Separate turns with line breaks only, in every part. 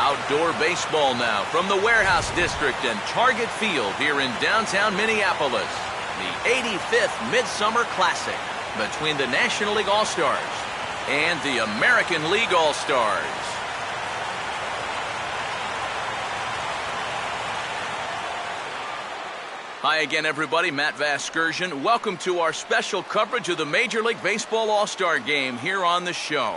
Outdoor baseball now from the Warehouse District and Target Field here in downtown Minneapolis. The 85th Midsummer Classic between the National League All-Stars and the American League All-Stars. Hi again, everybody. Matt Vasgersian. Welcome to our special coverage of the Major League Baseball All-Star Game here on the show.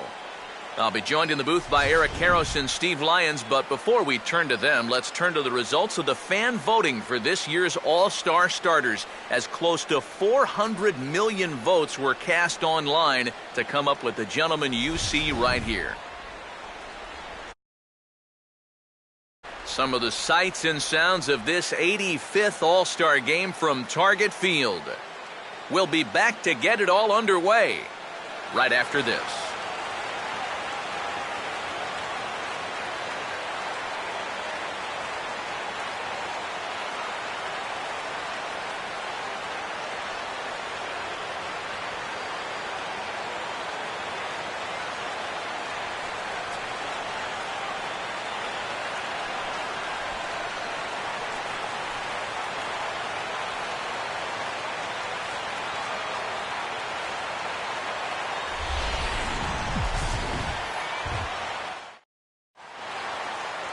I'll be joined in the booth by Eric Karros and Steve Lyons, but before we turn to them, let's turn to the results of the fan voting for this year's All-Star starters, as close to 400 million votes were cast online to come up with the gentleman you see right here. Some of the sights and sounds of this 85th All-Star Game from Target Field. We'll be back to get it all underway right after this.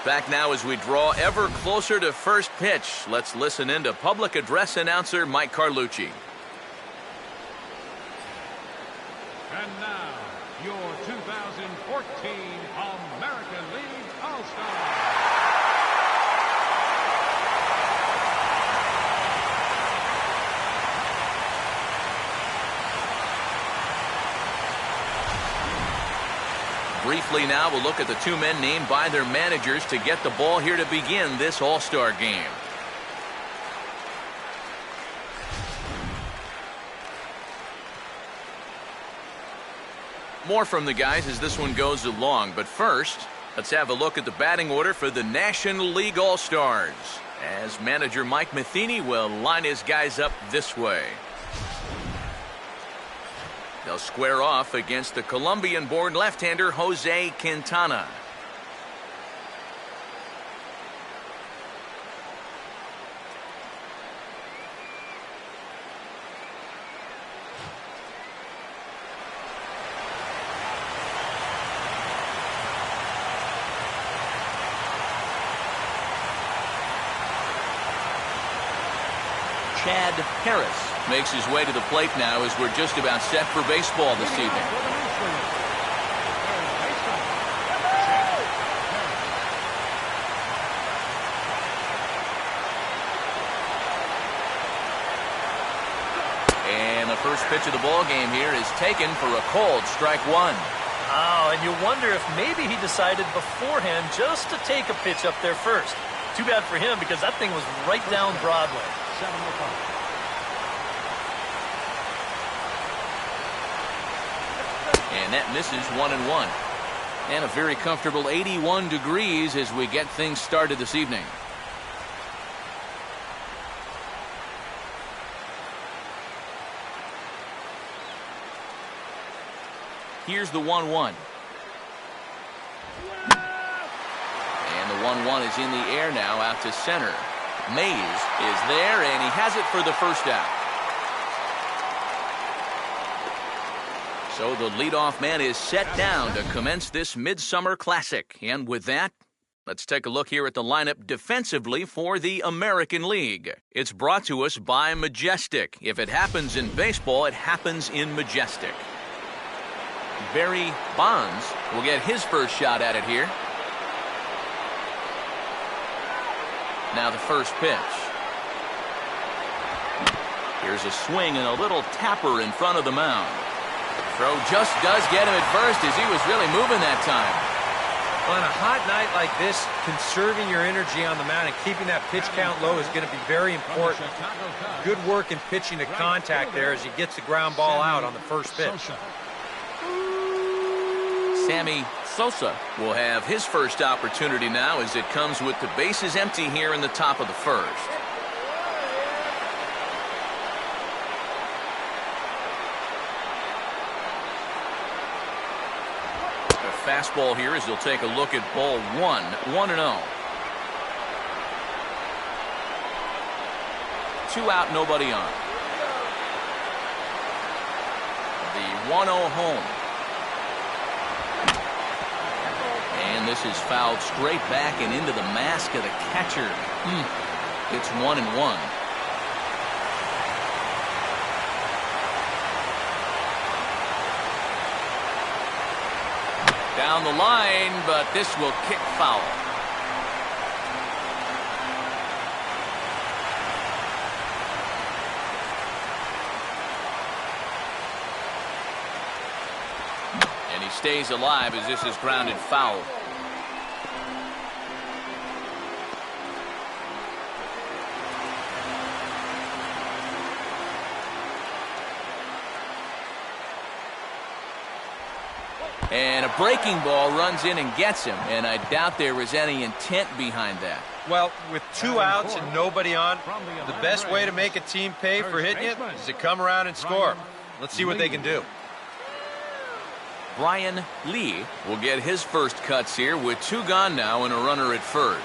Back now as we draw ever closer to first pitch. Let's listen in to public address announcer Mike Carlucci.
And now, your 2014 American League All-Stars.
Briefly now, we'll look at the two men named by their managers to get the ball here to begin this All-Star Game. More from the guys as this one goes along, but first, let's have a look at the batting order for the National League All-Stars, as manager Mike Matheny will line his guys up this way. They'll square off against the Colombian-born left-hander Jose Quintana. Chad Harris makes his way to the plate now as we're just about set for baseball this evening. And the first pitch of the ball game here is taken for a called strike one.
Oh, and you wonder if maybe he decided beforehand just to take a pitch up there first. Too bad for him because that thing was right down Broadway.
And that misses 1-1. And a very comfortable 81 degrees as we get things started this evening. Here's the 1-1. And the 1-1 is in the air now out to center. Mays is there, and he has it for the first out. So the leadoff man is set down to commence this Midsummer Classic. And with that, let's take a look here at the lineup defensively for the American League. It's brought to us by Majestic. If it happens in baseball, it happens in Majestic. Barry Bonds will get his first shot at it here. Now the first pitch. Here's a swing and a little tapper in front of the mound. Throw just does get him at first as he was really moving that time.
On a hot night like this, conserving your energy on the mound and keeping that pitch count low is going to be very important. Good work in pitching to contact there as he gets the ground ball out on the first pitch.
Sammy Sosa will have his first opportunity now as it comes with the bases empty here in the top of the first. fastball here as he'll take a look at ball one. 1-0. 2 out, nobody on. The 1-0 home. And this is fouled straight back and into the mask of the catcher. It's 1-1. Down the line, but this will kick foul. And he stays alive as this is grounded foul. And a breaking ball runs in and gets him, and I doubt there was any intent behind that.
Well, with 2 outs and nobody on, the best way to make a team pay for hitting it is to come around and score. Let's see what they can do.
Brian Lee will get his first cuts here with 2 gone now and a runner at first.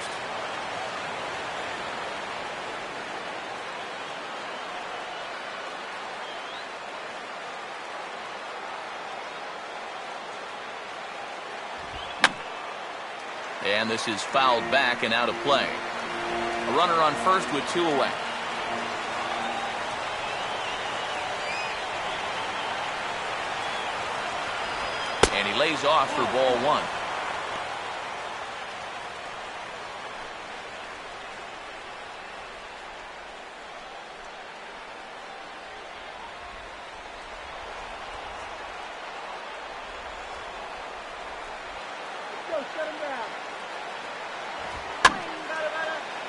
And this is fouled back and out of play. A runner on first with 2 away. And he lays off for ball 1.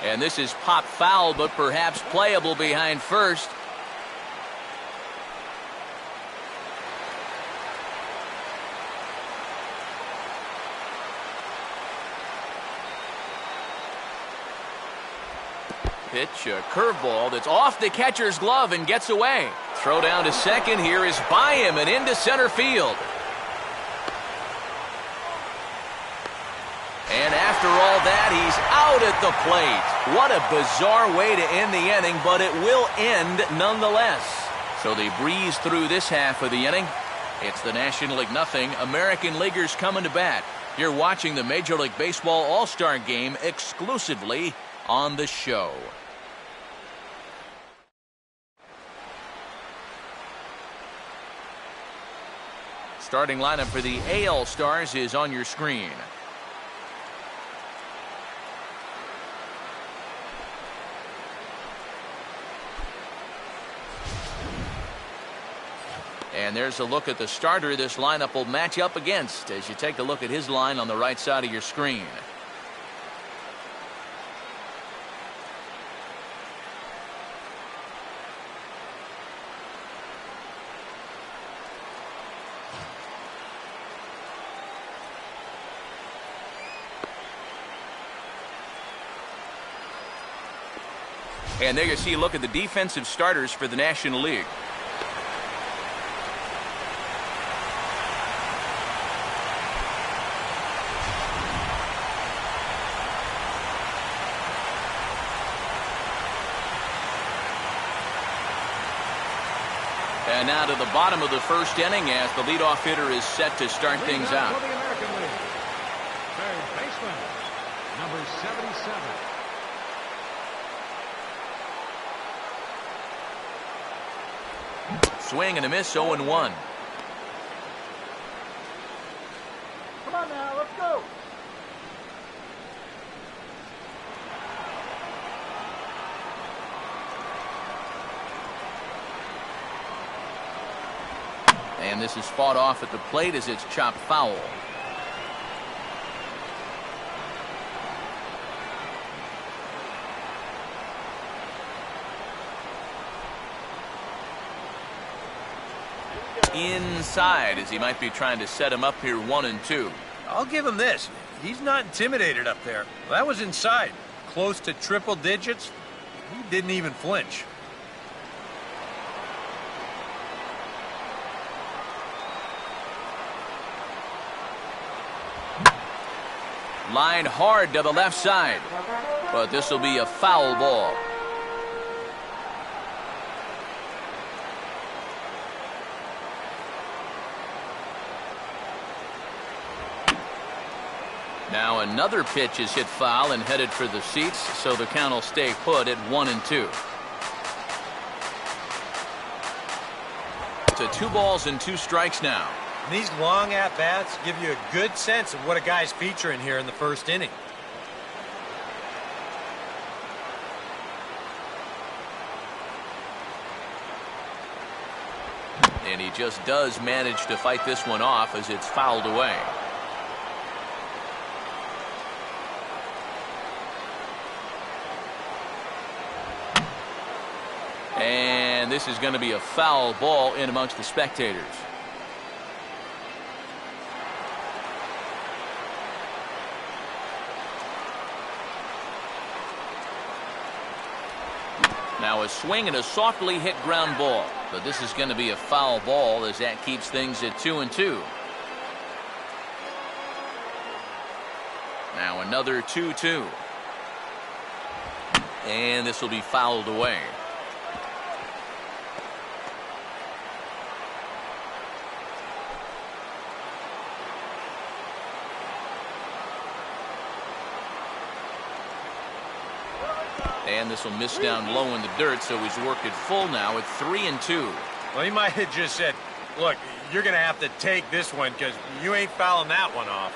And this is pop foul, but perhaps playable behind first. Pitch, a curveball that's off the catcher's glove and gets away. Throw down to second here is by him and into center field. And after all that, he's out at the plate. What a bizarre way to end the inning, but it will end nonetheless. So they breeze through this half of the inning. It's the National League nothing. American Leaguers coming to bat. You're watching the Major League Baseball All-Star Game exclusively on the show. Starting lineup for the AL Stars is on your screen. And there's a look at the starter this lineup will match up against as you take a look at his line on the right side of your screen. And there you see a look at the defensive starters for the National League. And now to the bottom of the first inning as the leadoff hitter is set to start things out.
For the American League, third baseman, number 77.
Swing and a miss, 0-1.
Come on now, let's go.
And this is fought off at the plate as it's chopped foul. Inside as he might be trying to set him up here 1-2.
I'll give him this. He's not intimidated up there. That was inside. Close to triple digits. He didn't even flinch.
Line hard to the left side. But this will be a foul ball. Now another pitch is hit foul and headed for the seats, so the count will stay put at 1-2. To 2 balls and 2 strikes now.
And these long at-bats give you a good sense of what a guy's featuring here in the first inning.
And he just does manage to fight this one off as it's fouled away. And this is going to be a foul ball in amongst the spectators. Now a swing and a softly hit ground ball. But this is going to be a foul ball as that keeps things at 2-2. Now another 2-2. And this will be fouled away. And this will miss down low in the dirt, so he's worked it full now at 3-2.
Well, he might have just said, look, you're going to have to take this one because you ain't fouling that one off.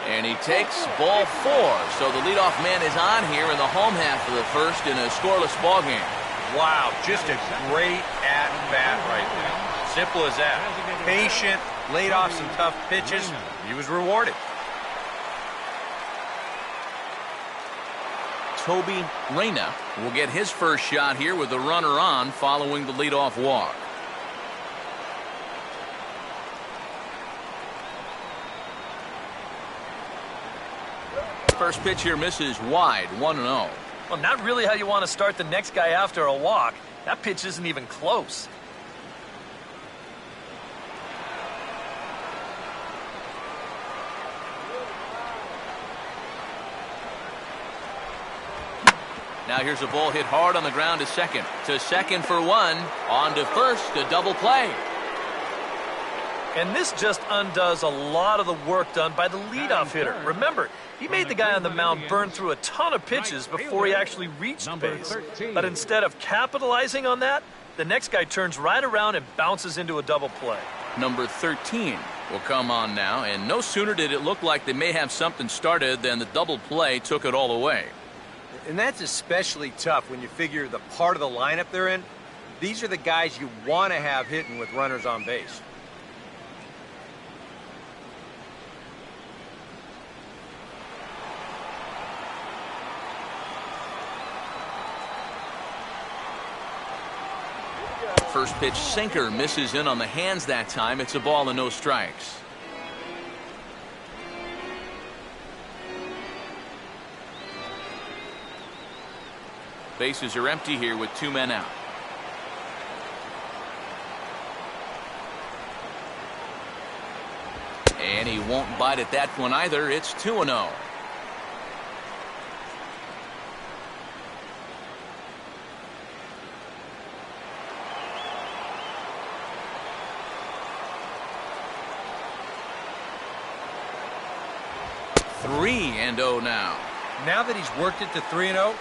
And he takes ball 4. So the leadoff man is on here in the home half of the first in a scoreless ball game.
Wow, just a great at-bat right there. Simple as that. Patient, laid off some tough pitches. He was rewarded.
Toby Reyna will get his first shot here with the runner on following the leadoff walk. First pitch here misses wide, 1-0.
Well, not really how you want to start the next guy after a walk. That pitch isn't even close.
Now here's a ball hit hard on the ground to second. To second for 1. On to first, a double play.
And this just undoes a lot of the work done by the leadoff hitter. Remember, he made the guy on the mound burn through a ton of pitches before he actually reached base. But instead of capitalizing on that, the next guy turns right around and bounces into a double play.
Number 13 will come on now, and no sooner did it look like they may have something started than the double play took it all away.
And that's especially tough when you figure the part of the lineup they're in. These are the guys you want to have hitting with runners on base.
First pitch sinker misses in on the hands that time. It's a ball and no strikes. Bases are empty here with 2 men out. And he won't bite at that one either. It's 2-0. Three and 0 now.
Now that he's worked it to 3-0,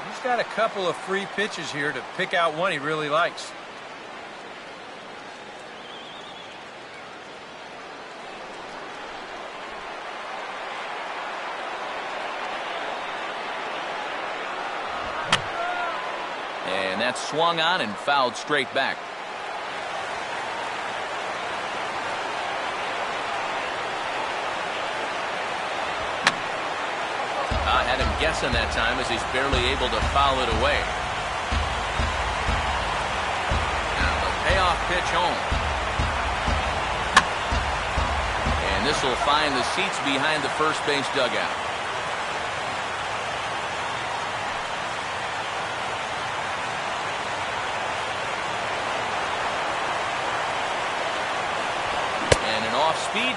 he's got a couple of free pitches here to pick out one he really likes.
And that's swung on and fouled straight back. Had him guessing that time as he's barely able to foul it away. Now the payoff pitch home. And this will find the seats behind the first base dugout.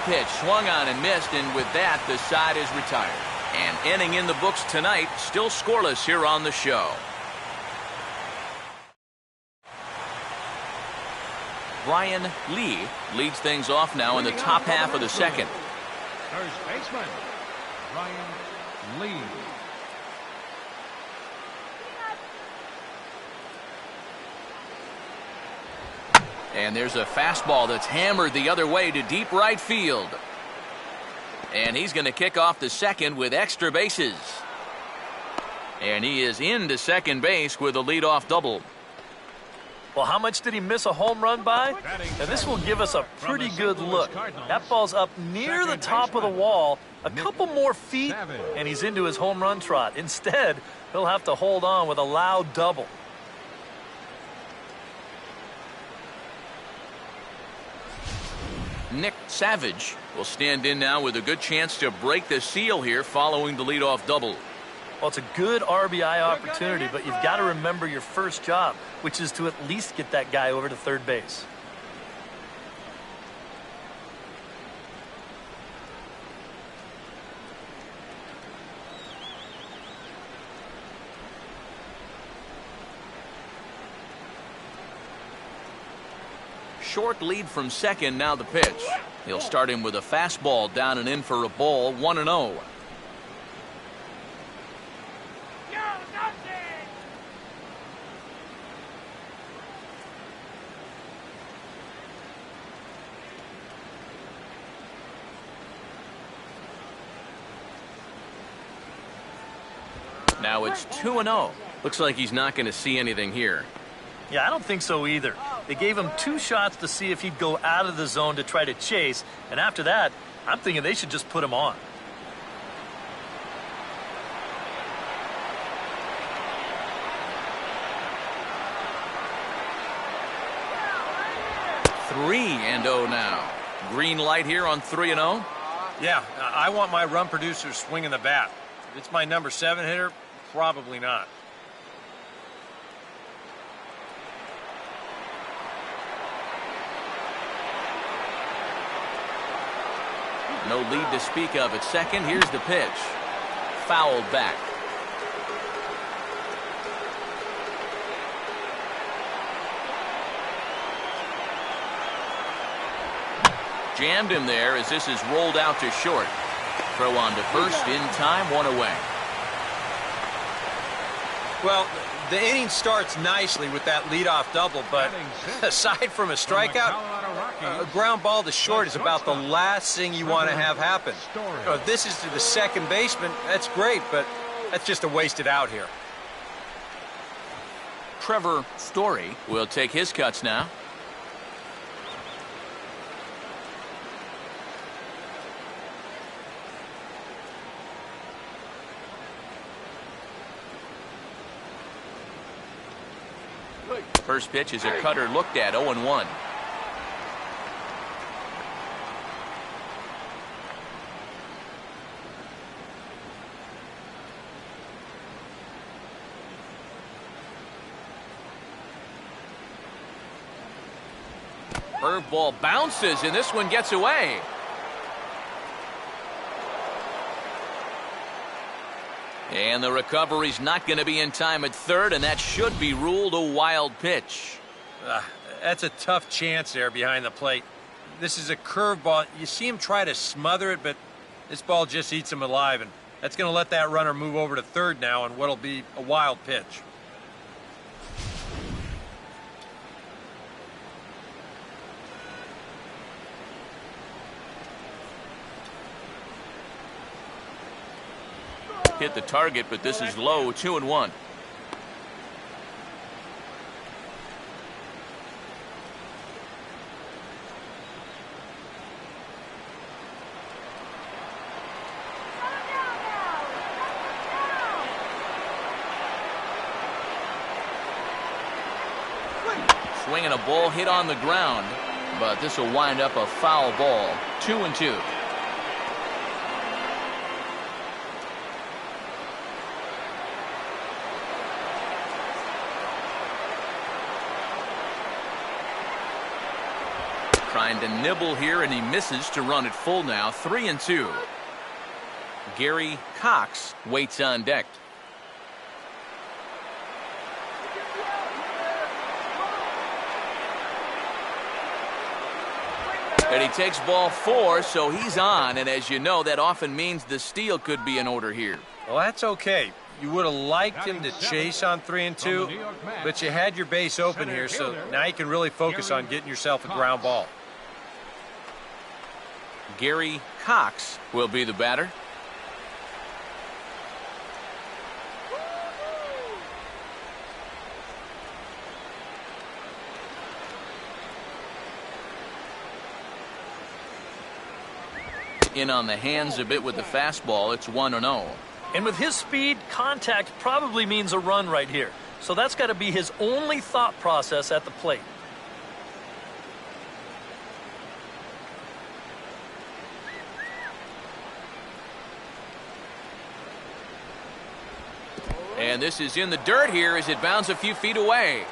pitch, swung on and missed, and with that, the side is retired. And inning in the books tonight, still scoreless here on the show. Brian Lee leads things off now in the top half of the second.
First baseman, Brian Lee.
And there's a fastball that's hammered the other way to deep right field. And he's going to kick off the second with extra bases. And he is into second base with a leadoff double.
Well, how much did he miss a home run by? And this will give us a pretty good look. That ball's up near the top of the wall, a couple more feet, and he's into his home run trot. Instead, he'll have to hold on with a loud double.
Nick Savage will stand in now with a good chance to break the seal here following the leadoff double.
Well, it's a good RBI opportunity, but you've got to remember your first job, which is to at least get that guy over to third base.
Short lead from second, now the pitch. He'll start him with a fastball down and in for a ball, 1-0. Now it's 2-0. Looks like he's not going to see anything here.
Yeah, I don't think so either. They gave him 2 shots to see if he'd go out of the zone to try to chase, and after that, I'm thinking they should just put him on.
Three and 0 now. Green light here on 3-0.
Yeah, I want my run producer swinging the bat. If it's my number 7 hitter, probably not.
No lead to speak of at second. Here's the pitch. Fouled back. Jammed him there as this is rolled out to short. Throw on to first in time, 1 away.
Well, the inning starts nicely with that leadoff double, but aside from a strikeout, a ground ball to short is about the last thing you want to have happen. If this is to the second baseman, that's great, but that's just a wasted out here.
Trevor Story will take his cuts now. First pitch is a cutter looked at, 0-1. Curveball bounces, and this one gets away. And the recovery's not going to be in time at third, and that should be ruled a wild pitch.
That's a tough chance there behind the plate. This is a curveball. You see him try to smother it, but this ball just eats him alive, and that's going to let that runner move over to third now on what'll be a wild pitch.
Hit the target, but this is low, 2-1. Swinging a ball hit on the ground, but this will wind up a foul ball, 2-2. Trying Trying to nibble here, and he misses to run it full now. 3-2. Gary Cox waits on deck. And he takes ball 4, so he's on. And as you know, that often means the steal could be in order here.
Well, that's okay. You would have liked him to chase on 3-2, but you had your base open here, so now you can really focus on getting yourself a ground ball.
Gary Cox will be the batter. In on the hands a bit with the fastball. It's 1-0.
And with his speed, contact probably means a run right here. So that's got to be his only thought process at the plate.
And this is in the dirt here as it bounds a few feet away.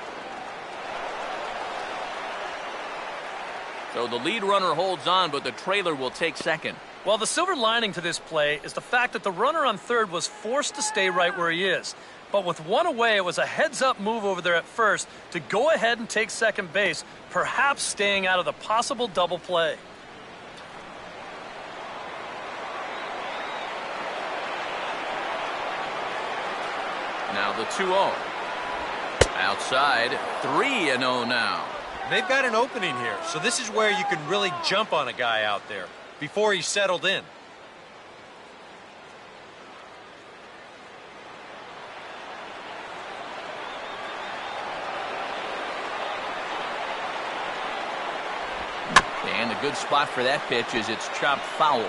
So the lead runner holds on, but the trailer will take second.
Well, the silver lining to this play is the fact that the runner on third was forced to stay right where he is. But with one away, it was a heads-up move over there at first to go ahead and take second base, perhaps staying out of the possible double play.
Now the 2-0. Outside, 3-0 now.
They've got an opening here, so this is where you can really jump on a guy out there before he's settled in.
And a good spot for that pitch is it's chopped foul.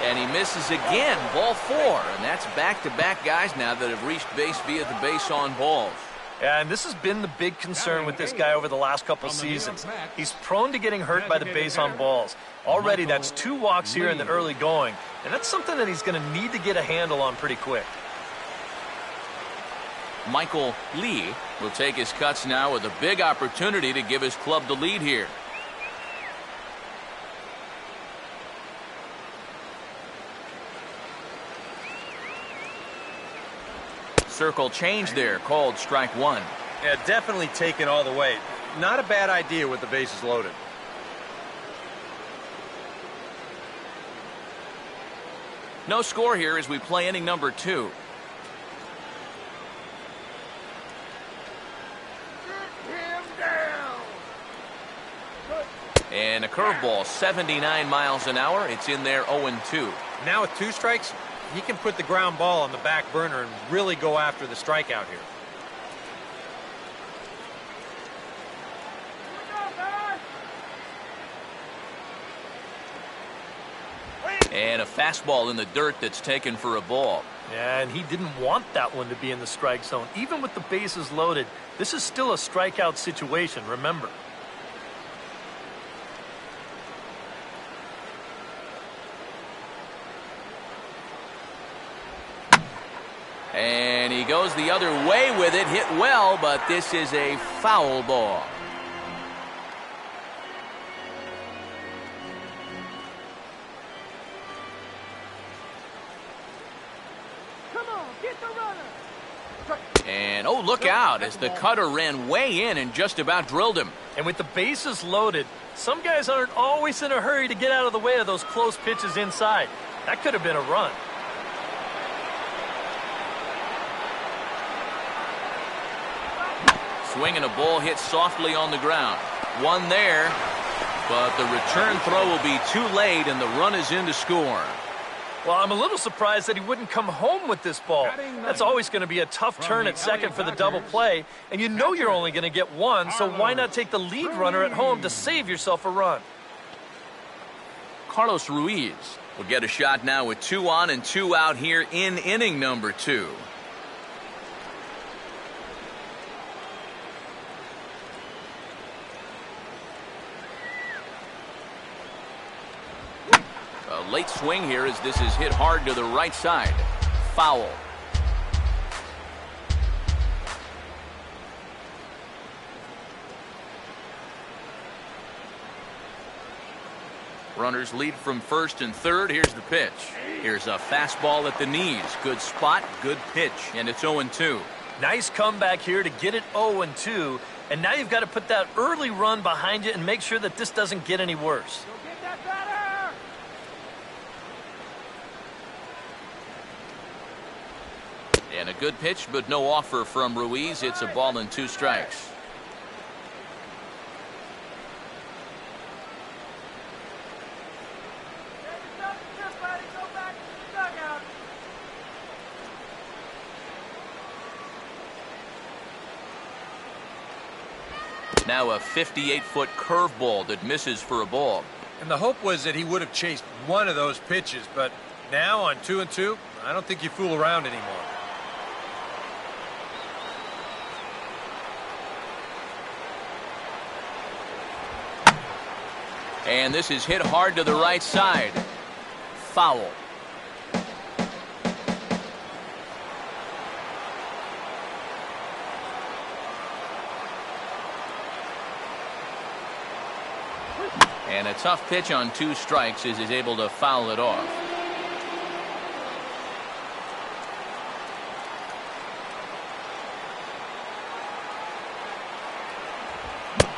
And he misses again, ball 4. And that's back-to-back guys now that have reached base via the base on balls.
Yeah, and this has been the big concern with this guy over the last couple seasons. He's prone to getting hurt by the base on balls. Already, that's 2 walks here in the early going. And that's something that he's going to need to get a handle on pretty quick.
Michael Lee will take his cuts now with a big opportunity to give his club the lead here. Circle change there, called strike 1.
Yeah, definitely taken all the way. Not a bad idea with the bases loaded.
No score here as we play inning number 2. And a curveball, 79 miles an hour. It's in there, 0-2.
Now with 2 strikes, he can put the ground ball on the back burner and really go after the strikeout here.
And a fastball in the dirt that's taken for a ball.
Yeah, and he didn't want that one to be in the strike zone. Even with the bases loaded, this is still a strikeout situation, remember.
And he goes the other way with it, hit well, but this is a foul ball.
Come on, get the runner.
And oh, look out as the cutter ran way in and just about drilled him.
And with the bases loaded, some guys aren't always in a hurry to get out of the way of those close pitches inside. That could have been a run.
Swinging a ball hit softly on the ground. One there, but the return throw will be too late and the run is in to score.
Well, I'm a little surprised that he wouldn't come home with this ball. That's always going to be a tough turn at second for the double play, and you know you're only going to get one, so why not take the lead runner at home to save yourself a run?
Carlos Ruiz will get a shot now with 2 on and 2 out here in inning number 2. A late swing here as this is hit hard to the right side. Foul. Runners lead from first and third. Here's the pitch. Here's a fastball at the knees. Good spot, good pitch, and it's 0-2.
Nice comeback here to get it 0-2, and now you've got to put that early run behind you and make sure that this doesn't get any worse.
Go get that batter!
And a good pitch, but no offer from Ruiz. It's a ball and 2 strikes. Now a 58-foot curveball that misses for a ball.
And the hope was that he would have chased one of those pitches, but now on 2-2, I don't think you fool around anymore.
And this is hit hard to the right side. Foul. And a tough pitch on 2 strikes as he's able to foul it off.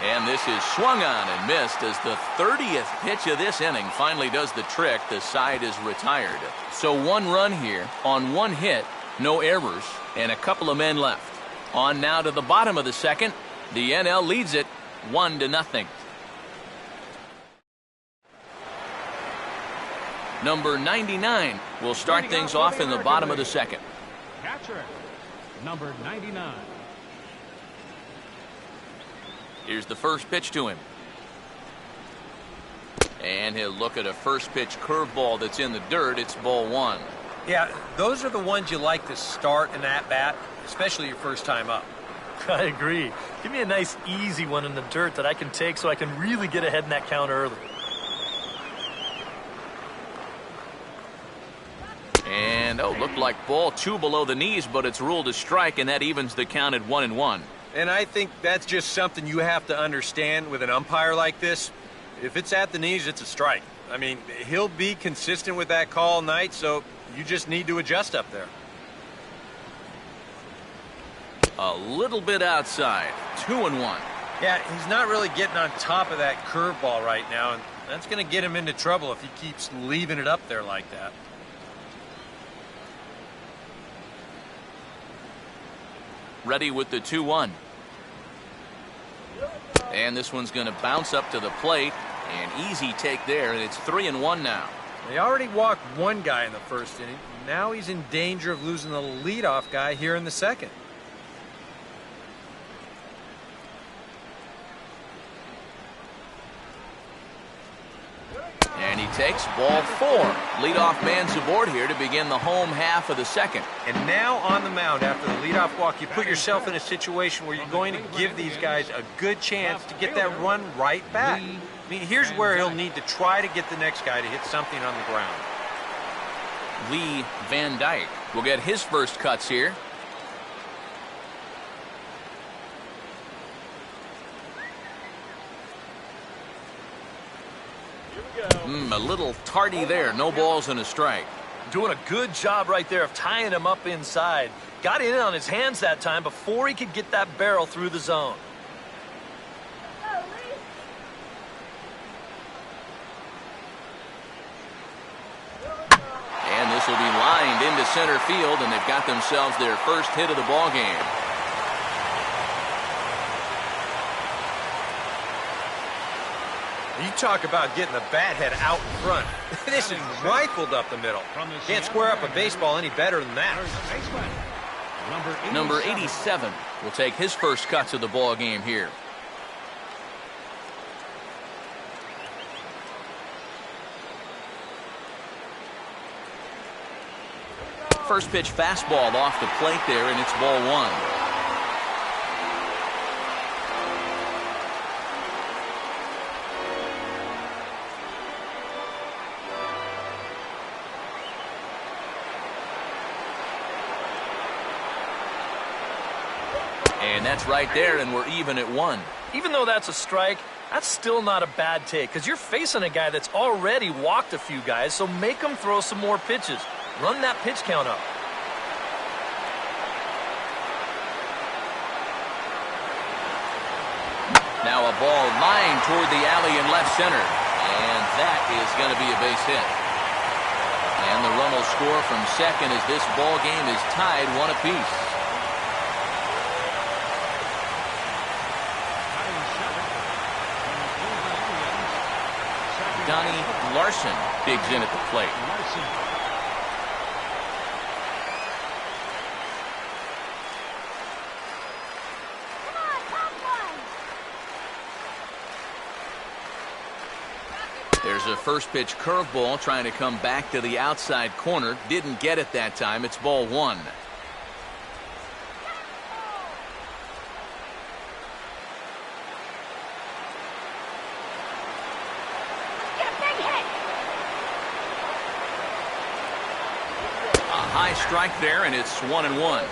And this is swung on and missed as the 30th pitch of this inning finally does the trick. The side is retired. So 1 run here on 1 hit, no errors, and a couple of men left. On now to the bottom of the second. The NL leads it 1-0. Number 99 will start things off in the bottom of the second.
Catcher, number 99.
Here's the first pitch to him. And he'll look at a first pitch curveball that's in the dirt. It's ball 1.
Yeah, those are the ones you like to start an at-bat, especially your first time up.
I agree. Give me a nice, easy one in the dirt that I can take so I can really get ahead in that count early.
And, looked like ball 2 below the knees, but it's ruled a strike, and that evens the count at 1-1.
And I think that's just something you have to understand with an umpire like this. If it's at the knees, it's a strike. I mean, he'll be consistent with that call all night, so you just need to adjust up there.
A little bit outside. 2-1.
Yeah, he's not really getting on top of that curveball right now, and that's going to get him into trouble if he keeps leaving it up there like that.
Ready with the 2-1. And this one's going to bounce up to the plate. An easy take there, and it's 3-1 now.
They already walked 1 guy in the first inning. Now he's in danger of losing the leadoff guy here in the second.
And he takes ball 4. Leadoff man's aboard here to begin the home half of the second.
And now on the mound after the leadoff walk, you put yourself in a situation where you're going to give these guys a good chance to get that run right back. I mean, here's where he'll need to try to get the next guy to hit something on the ground.
Lee Van Dyke will get his first cuts here. A little tardy there. No balls and a strike.
Doing a good job right there of tying him up inside. Got in on his hands that time before he could get that barrel through the zone.
And this will be lined into center field, and they've got themselves their first hit of the ball game.
You talk about getting the bat head out in front. This is rifled up the middle. Can't square up a baseball any better than that.
Number 87 will take his first cuts of the ball game here. First pitch fastball off the plate there, and it's ball 1. And that's right there, and we're even at 1.
Even though that's a strike, that's still not a bad take because you're facing a guy that's already walked a few guys, so make him throw some more pitches. Run that pitch count up.
Now a ball lying toward the alley in left center. And that is going to be a base hit. And the run will score from second as this ball game is tied 1 apiece. Donnie Larson digs in at the plate. There's a first pitch curveball trying to come back to the outside corner. Didn't get it that time. It's ball 1. A high strike there, and it's 1-1.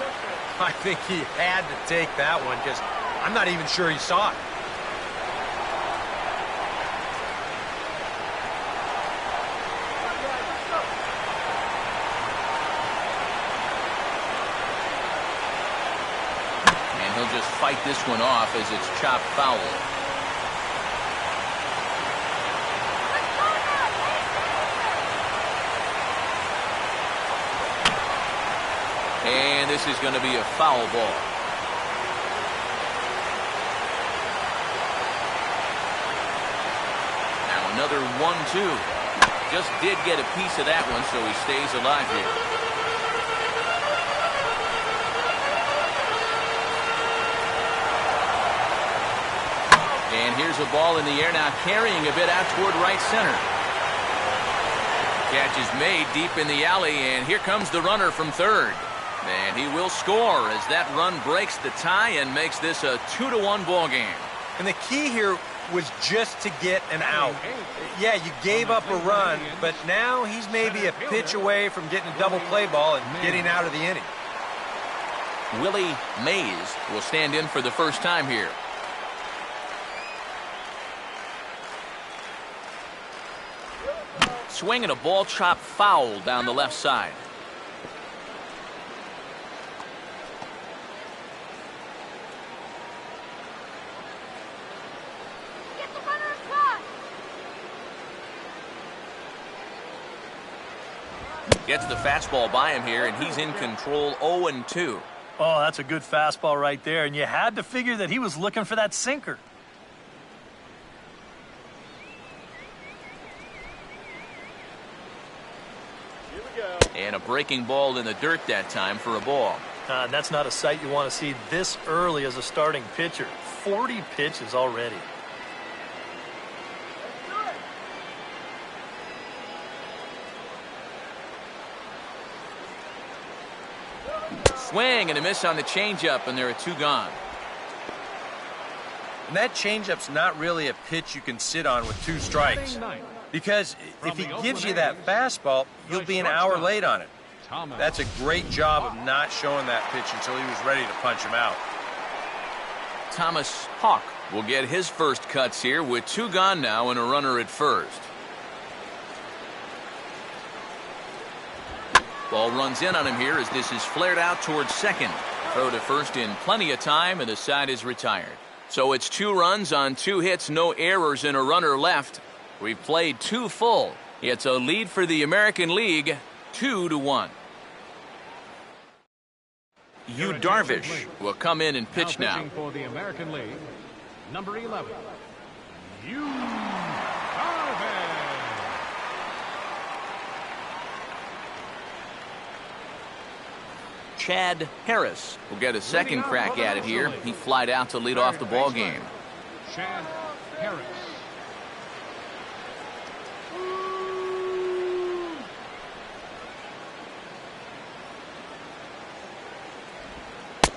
I think he had to take that one because I'm not even sure he saw it.
He'll just fight this one off as it's chopped foul. And this is going to be a foul ball. Now another 1-2. Just did get a piece of that one, so he stays alive here. And here's a ball in the air now, carrying a bit out toward right center. Catch is made deep in the alley, and here comes the runner from third. And he will score as that run breaks the tie and makes this a 2-1 ball game.
And the key here was just to get an out. Yeah, you gave up a run, but now he's maybe a pitch away from getting a double play ball and getting out of the inning.
Willie Mays will stand in for the first time here. Swinging a ball chopped foul down the left side.
Get the runner across.
Gets the fastball by him here, and he's in control 0-2.
Oh, that's a good fastball right there, and you had to figure that he was looking for that sinker.
And a breaking ball in the dirt that time for a ball.
That's not a sight you want to see this early as a starting pitcher. 40 pitches already.
Swing and a miss on the changeup, and there are 2 gone.
And that changeup's not really a pitch you can sit on with 2 strikes. Because if he gives you that fastball, you'll be an hour late on it. That's a great job of not showing that pitch until he was ready to punch him out.
Thomas Hawk will get his first cuts here with 2 gone now and a runner at first. Ball runs in on him here as this is flared out towards second. Throw to first in plenty of time, and the side is retired. So it's 2 runs on 2 hits, no errors, and a runner left. We've played 2 full. It's a lead for the American League, 2-1. Yu Darvish will come in and pitch now.
Pitching for the American League, number 11, Yu Darvish.
Chad Harris will get a second crack at it here. He flied out to lead off the ball game.
Chad Harris.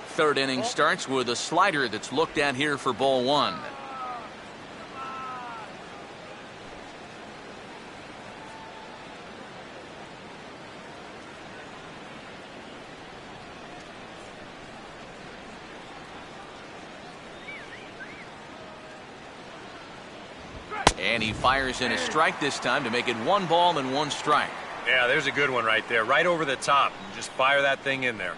Third inning starts with a slider that's looked at here for ball 1. And he fires in a strike this time to make it 1 ball and 1 strike.
Yeah, there's a good one right there, right over the top. Just fire that thing in there.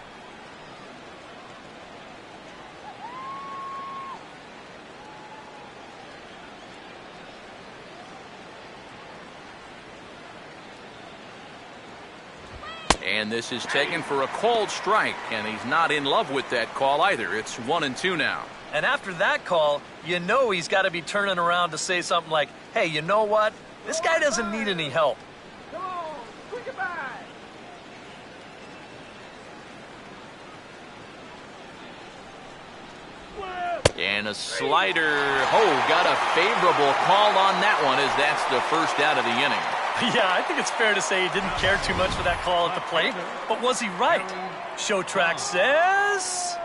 And this is taken for a called strike, and he's not in love with that call either. It's 1-2 now.
And after that call, you know he's got to be turning around to say something like, hey, you know what? This guy doesn't need any help.
Come on, quick goodbye.
And a slider. Oh, got a favorable call on that one, as that's the first out of the inning.
Yeah, I think it's fair to say he didn't care too much for that call at the plate. But was he right? Show track says...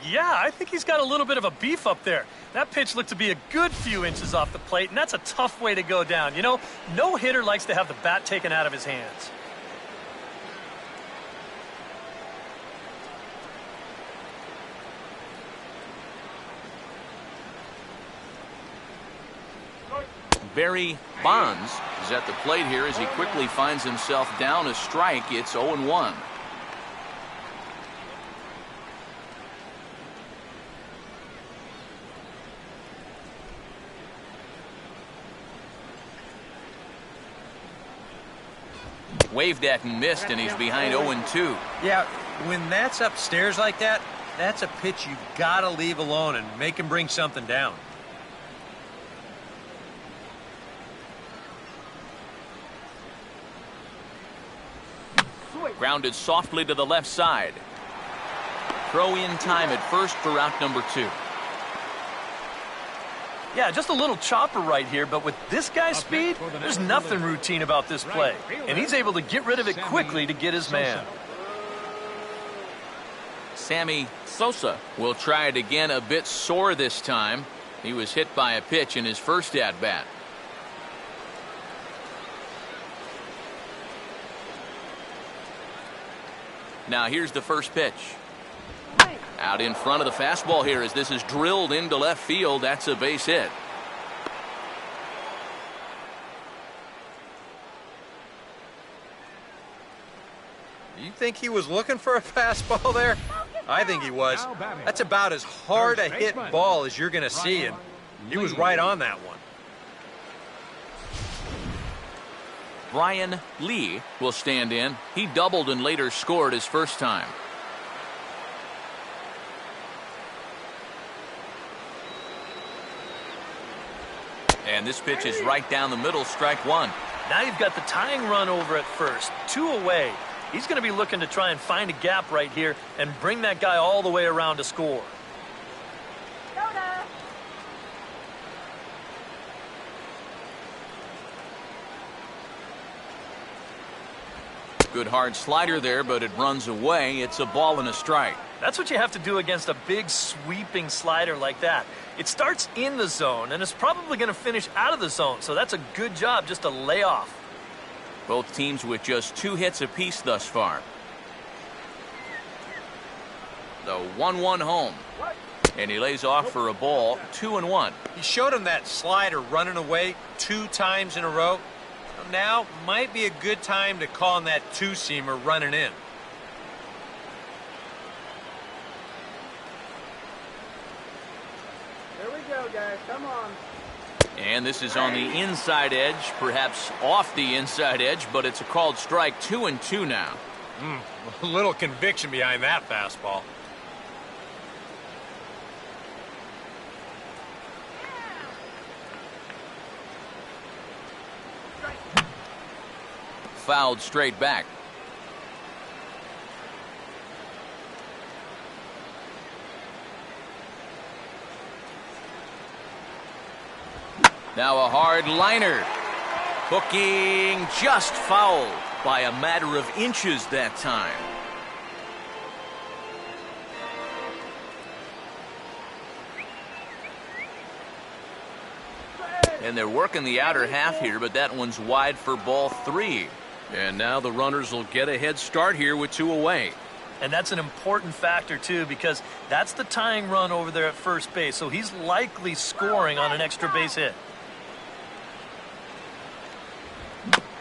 Yeah, I think he's got a little bit of a beef up there. That pitch looked to be a good few inches off the plate, and that's a tough way to go down. You know, no hitter likes to have the bat taken out of his hands.
Barry Bonds is at the plate here as he quickly finds himself down a strike. It's 0-1. Waved at and missed, and he's behind 0-2.
Yeah, when that's upstairs like that, that's a pitch you've got to leave alone and make him bring something down.
Grounded softly to the left side. Throw in time at first for out number 2.
Yeah, just a little chopper right here, but with this guy's speed, there's nothing routine about this play. And he's able to get rid of it quickly to get his man.
Sammy Sosa will try it again, a bit sore this time. He was hit by a pitch in his first at-bat. Now here's the first pitch. Out in front of the fastball here as this is drilled into left field. That's a base hit.
You think he was looking for a fastball there? I think he was. That's about as hard a hit ball as you're going to see, and he was right on that one.
Brian Lee will stand in. He doubled and later scored his first time. And this pitch is right down the middle, strike 1.
Now you've got the tying run over at first, 2 away. He's going to be looking to try and find a gap right here and bring that guy all the way around to score.
Good hard slider there, but it runs away. It's a ball and a strike.
That's what you have to do against a big sweeping slider like that. It starts in the zone, and it's probably going to finish out of the zone, so that's a good job just to lay off.
Both teams with just 2 hits apiece thus far. The 1-1 home. And he lays off for a ball, 2-1.
He showed him that slider running away 2 times in a row. Now might be a good time to call on that 2-seamer running in.
Here we go, guys. Come on.
And this is on the inside edge, perhaps off the inside edge, but it's a called strike. 2-2 now.
A little conviction behind that fastball.
Fouled straight back. Now a hard liner. Hooking, just fouled by a matter of inches that time. And they're working the outer half here, but that one's wide for ball 3. And now the runners will get a head start here with 2 away.
And that's an important factor, too, because that's the tying run over there at first base, so he's likely scoring on an extra base hit.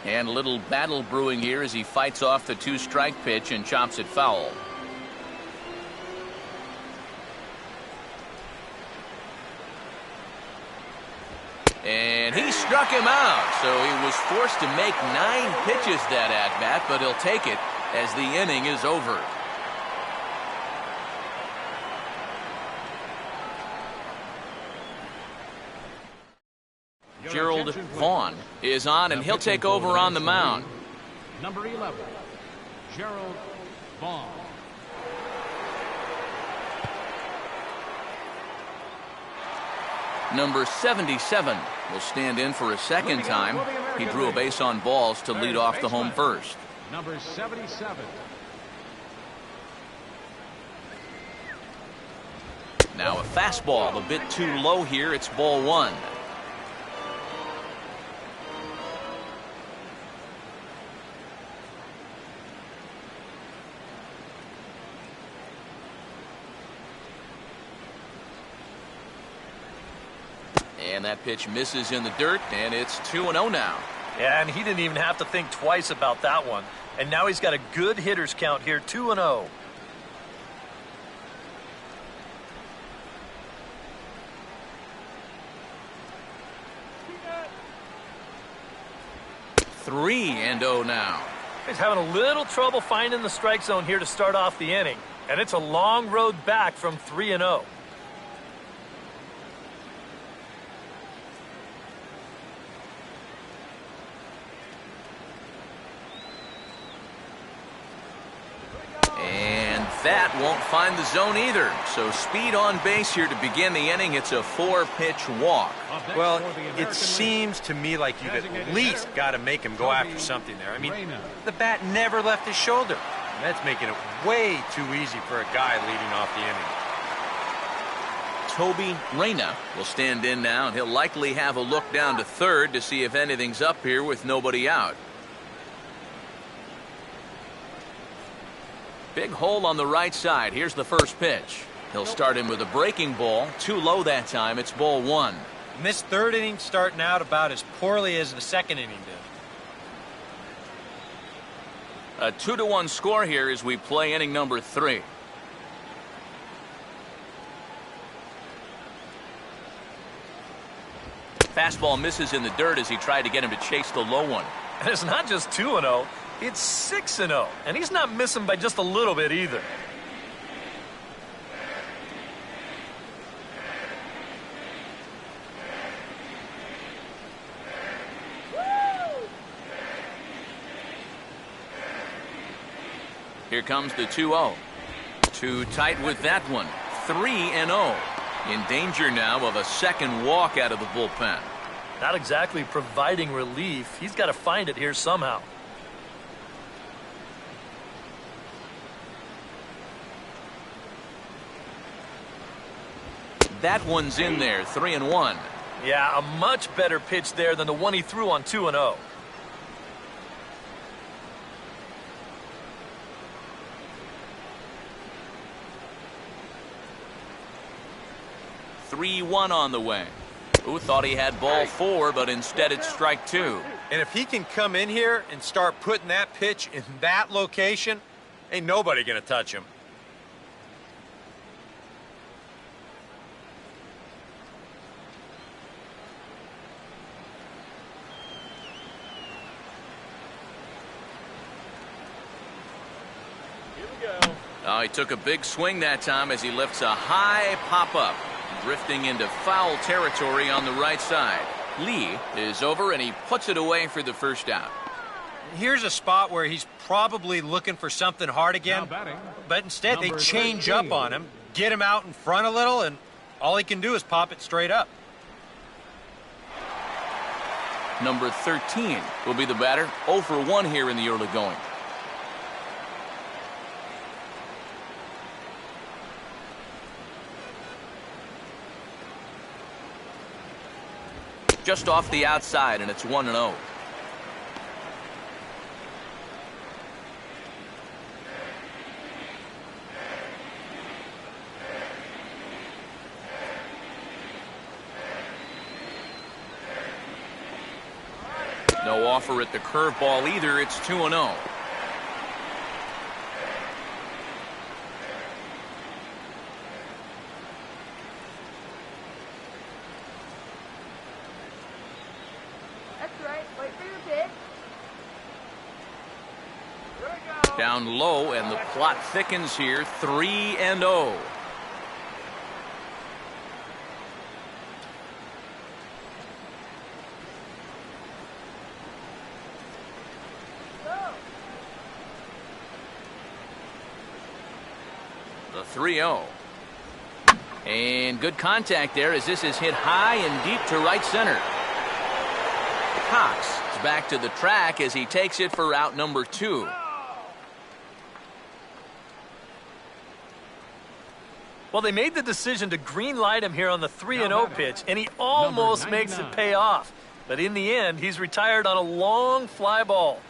And a little battle brewing here as he fights off the 2-strike pitch and chops it foul. And he struck him out, so he was forced to make 9 pitches that at-bat, but he'll take it as the inning is over. Gerald Vaughn is on, and he'll take over on the mound.
Number 11, Gerald Vaughn.
Number 77 will stand in for a second time. He drew a base on balls to lead off the home first.
Number 77.
Now a fastball a bit too low here. It's ball 1. And that pitch misses in the dirt, and it's 2-0 now.
Yeah, and he didn't even have to think twice about that one. And now he's got a good hitter's count here, 2-0.
Three and 0 now.
He's having a little trouble finding the strike zone here to start off the inning. And it's a long road back from 3-0.
That won't find the zone either. So speed on base here to begin the inning. It's a 4-pitch walk.
Well, it seems to me like you've at least got to make him go after something there. I mean, the bat never left his shoulder. And that's making it way too easy for a guy leading off the inning.
Toby Reyna will stand in now, and he'll likely have a look down to third to see if anything's up here with nobody out. Big hole on the right side. Here's the first pitch. He'll start him with a breaking ball. Too low that time. It's ball 1.
And this third inning starting out about as poorly as the second inning did.
A 2-1 score here as we play inning number 3. Fastball misses in the dirt as he tried to get him to chase the low one.
And it's not just 2-0. It's 6-0, and he's not missing by just a little bit either.
Here comes the 2-0. Too tight with that one. 3-0. In danger now of a second walk out of the bullpen.
Not exactly providing relief. He's got to find it here somehow.
That one's in there, 3-1.
Yeah, a much better pitch there than the one he threw on 2-0.
Three-1 on the way. Who thought he had ball 4, but instead it's strike 2.
And if he can come in here and start putting that pitch in that location, ain't nobody gonna touch him.
He took a big swing that time as he lifts a high pop-up, drifting into foul territory on the right side. Lee is over, and he puts it away for the first out.
Here's a spot where he's probably looking for something hard again, but instead they change up on him, get him out in front a little, and all he can do is pop it straight up.
Number 13 will be the batter. 0 for 1 here in the early going. Just off the outside, and it's 1-0. No offer at the curveball either. It's 2-0.
That's right. Wait for your pitch. Here we go.
Down low, and the plot thickens here. 3-0. The 3-0. And good contact there as this is hit high and deep to right center. Cox is back to the track as he takes it for out number 2.
Well, they made the decision to green light him here on the 3-0 pitch, and he almost makes it pay off. But in the end, he's retired on a long fly ball.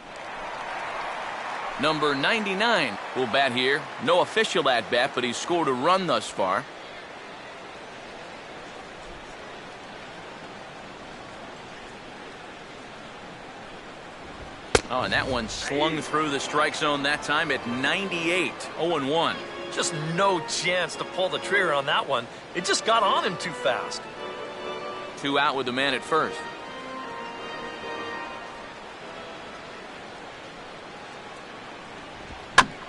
Number 99 will bat here. No official at bat, but he's scored a run thus far. Oh, and that one slung through the strike zone that time at 98. 0-1.
Just no chance to pull the trigger on that one. It just got on him too fast.
2 out with the man at first.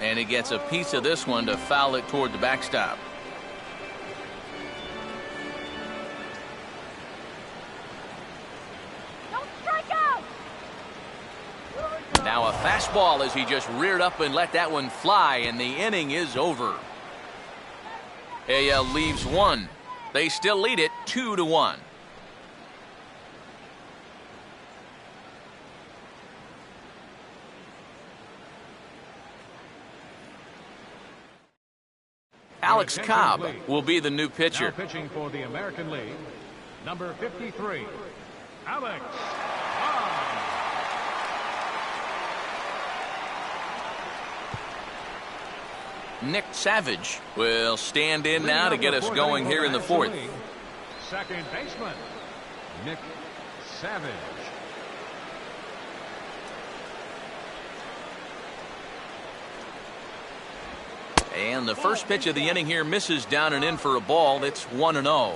And he gets a piece of this one to foul it toward the backstop.
Don't strike out.
Now a fastball as he just reared up and let that one fly, and the inning is over. AL leaves 1. They still lead it 2-1. Alex Cobb will be the new
Now
pitcher.
pitching for the American League, number 53, Alex Cobb.
Nick Savage will stand in now to get us going here in the 4th.
Second baseman, Nick Savage.
And the first pitch of the inning here misses down and in for a ball. It's 1-0.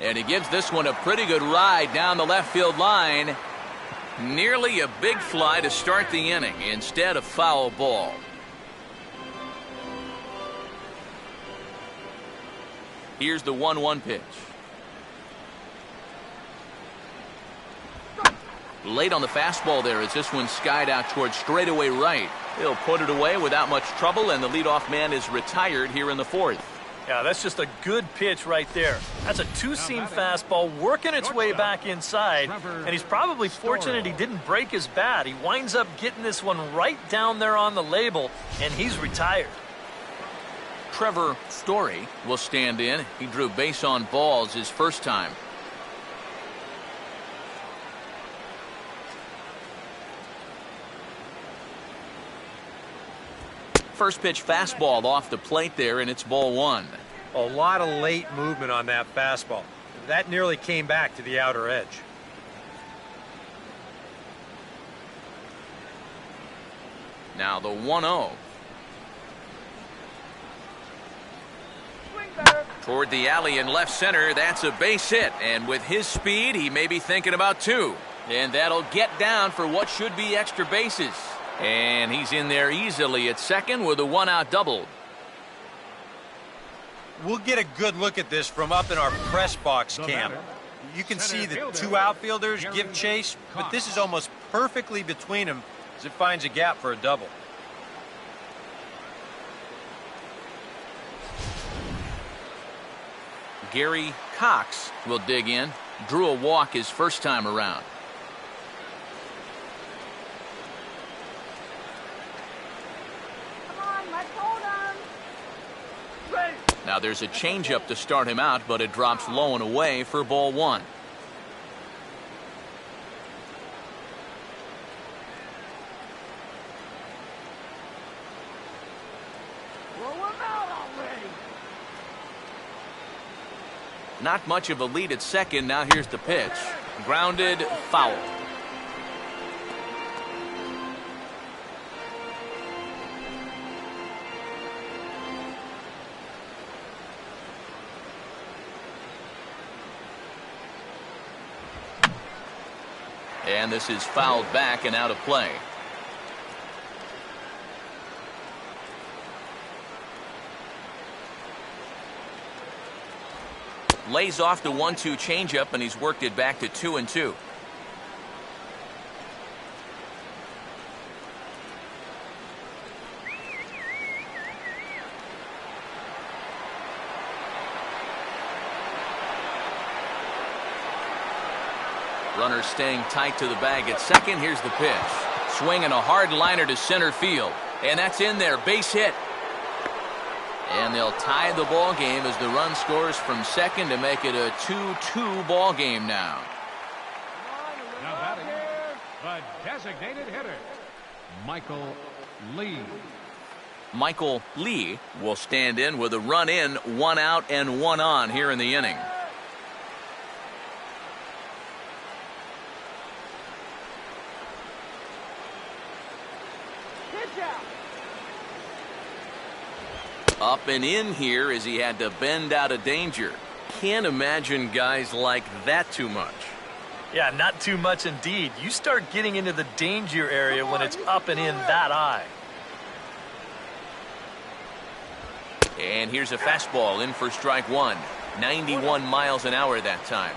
And he gives this one a pretty good ride down the left field line. Nearly a big fly to start the inning. Instead, a foul ball. Here's the 1-1 pitch. Late on the fastball there as this one skied out towards straightaway right. He'll put it away without much trouble, and the leadoff man is retired here in the 4th.
Yeah, that's just a good pitch right there. That's a two-seam fastball working its way back inside, and he's probably fortunate he didn't break his bat. He winds up getting this one right down there on the label, and he's retired.
Trevor Story will stand in. He drew base on balls his first time. First pitch fastball off the plate there, and it's ball 1.
A lot of late movement on that fastball. That nearly came back to the outer edge.
Now the 1-0.
Swing better.
Toward the alley in left center. That's a base hit, and with his speed, he may be thinking about 2. And that'll get down for what should be extra bases. And he's in there easily at second with a 1-out double.
We'll get a good look at this from up in our press box cam. You can see the 2 outfielders give chase, but this is almost perfectly between them as it finds a gap for a double.
Gary Cox will dig in. Drew a walk his first time around.
Come on, let's hold on.
Now there's a changeup to start him out, but it drops low and away for ball 1. Not much of a lead at second. Now here's the pitch. Grounded, foul. And this is fouled back and out of play. Lays off the 1-2 changeup, and he's worked it back to 2-2. Runner staying tight to the bag at second. Here's the pitch. Swinging a hard liner to center field. And that's in there. Base hit. And they'll tie the ball game as the run scores from second to make it a 2-2 ball game now.
Now batting, the designated hitter, Michael Lee.
Michael Lee will stand in with a run in, 1 out and 1 on here in the inning. Up and in here as he had to bend out of danger. Can't imagine guys like that too much.
Yeah, not too much indeed. You start getting into the danger area when it's up and in that high.
And here's a fastball in for strike one. 91 miles an hour that time.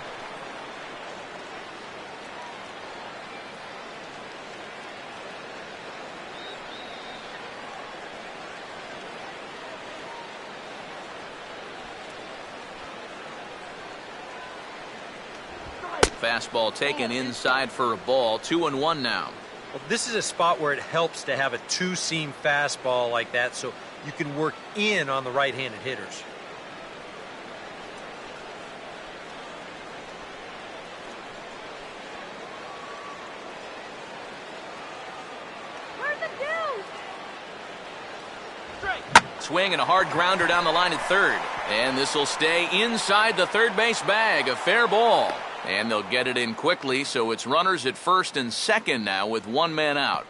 Fastball taken inside for a ball. 2-1 now.
Well, this is a spot where it helps to have a two-seam fastball like that so you can work in on the right-handed hitters.
Where's the deuce?
Swing and a hard grounder down the line at third. And this will stay inside the third base bag. A fair ball. And they'll get it in quickly, so it's runners at first and second now with 1 man out.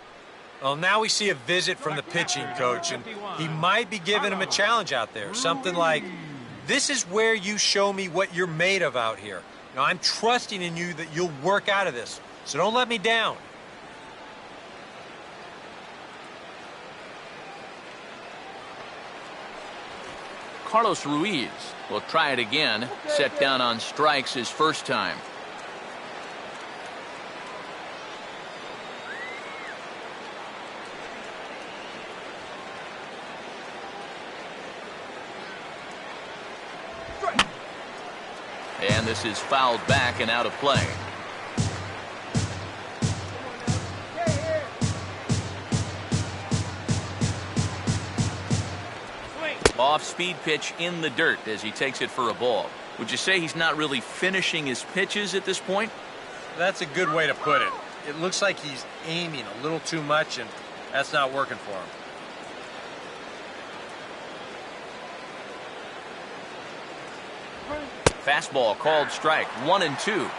Well, now we see a visit from the pitching coach, and he might be giving him a challenge out there. Something like, this is where you show me what you're made of out here. Now, I'm trusting in you that you'll work out of this, so don't let me down.
Carlos Ruiz will try it again. Set down on strikes his first time. And this is fouled back and out of play. Off-speed pitch in the dirt as he takes it for a ball. Would you say he's not really finishing his pitches at this point?
That's a good way to put it. It looks like he's aiming a little too much, and that's not working for him.
Fastball called strike. 1-2.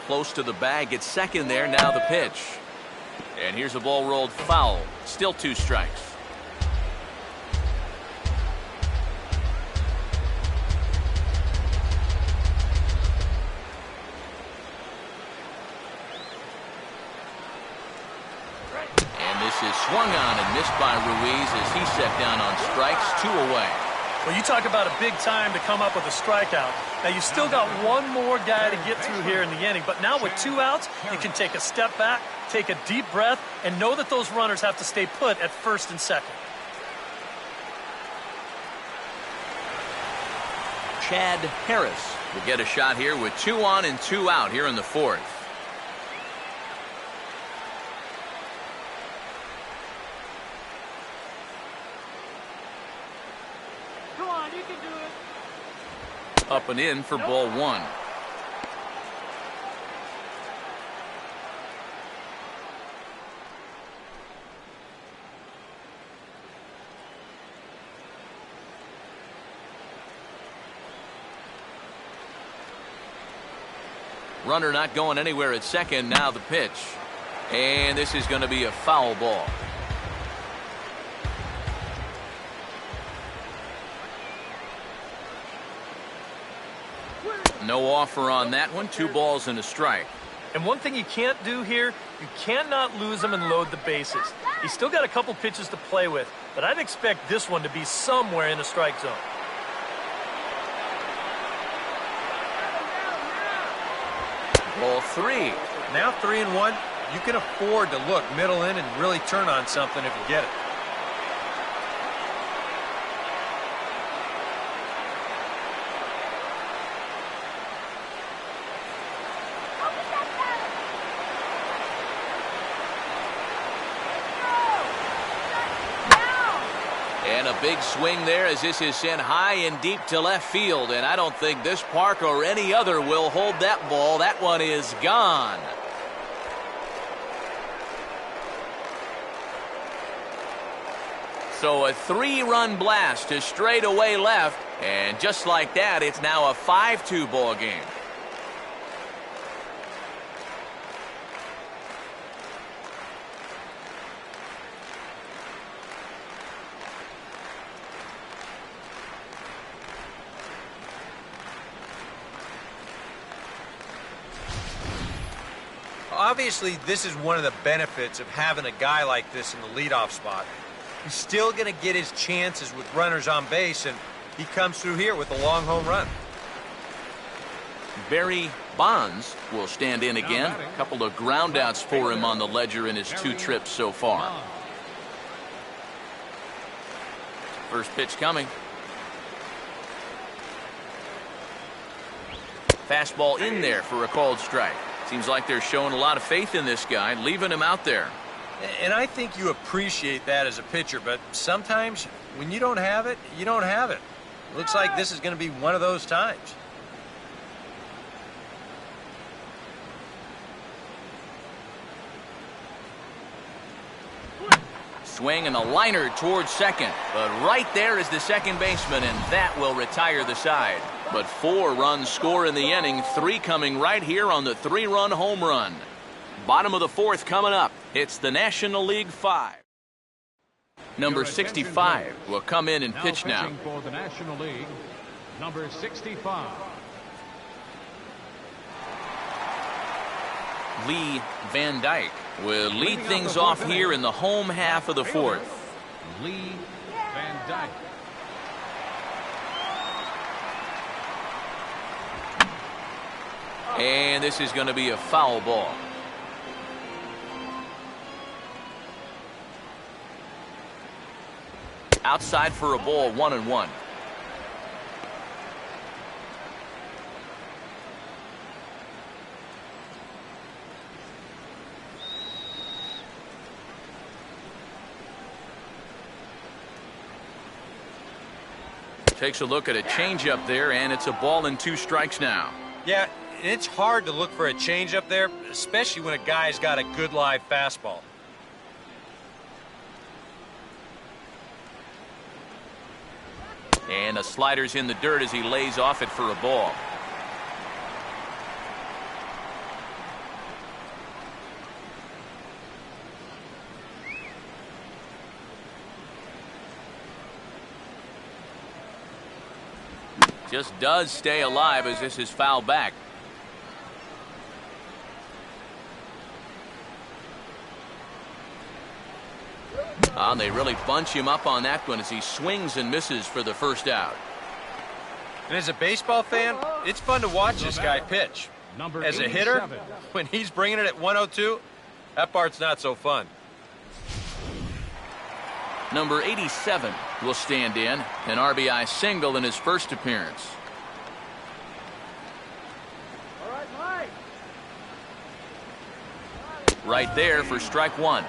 Close to the bag at second there. Now the pitch. And here's a ball rolled foul. Still 2 strikes. And this is swung on and missed by Ruiz as he set down on strikes. 2 away.
Well, you talk about a big time to come up with a strikeout. Now, you still got one more guy to get through here in the inning, but now with 2 outs, you can take a step back, take a deep breath, and know that those runners have to stay put at first and second.
Chad Harris will get a shot here with 2 on and 2 out here in the 4th.
Come on, you can do it.
Up and in for ball one. Runner not going anywhere at second. Now the pitch. And this is going to be a foul ball. No offer on that one. 2 balls and a strike.
And one thing you can't do here, you cannot lose him and load the bases. He's still got a couple pitches to play with, but I'd expect this one to be somewhere in the strike zone.
Ball 3.
Now 3-1. You can afford to look middle in and really turn on something if you get it.
And a big swing there as this is sent high and deep to left field. And I don't think this park or any other will hold that ball. That one is gone. So a 3-run blast to straightaway left. And just like that, it's now a 5-2 ball game.
Obviously, this is one of the benefits of having a guy like this in the leadoff spot. He's still going to get his chances with runners on base, and he comes through here with a long home run.
Barry Bonds will stand in again. A couple of groundouts for him on the ledger in his 2 trips so far. First pitch coming. Fastball in there for a called strike. Seems like they're showing a lot of faith in this guy, leaving him out there.
And I think you appreciate that as a pitcher, but sometimes when you don't have it, you don't have it. Looks like this is going to be one of those times.
Swing and a liner towards second. But right there is the second baseman, and that will retire the side. But 4 runs score in the inning, 3 coming right here on the 3-run home run. Bottom of the 4th coming up. It's the National League 5. Number 65 will come in and pitch now.
For the National League, number 65.
Lee Van Dyke will lead things off here in the home half of the 4th.
Lee Van Dyke.
And this is going to be a foul ball. Outside for a ball, 1-1. Takes a look at a changeup there, and it's a ball and 2 strikes now.
Yeah, it's hard to look for a changeup there, especially when a guy's got a good live fastball.
And a slider's in the dirt as he lays off it for a ball. Just does stay alive as this is fouled back. And they really bunch him up on that one as he swings and misses for the first out.
And as a baseball fan, it's fun to watch this guy pitch. As a hitter, when he's bringing it at 102, that part's not so fun.
Number 87 will stand in, an RBI single in his first appearance. Right there for strike 1.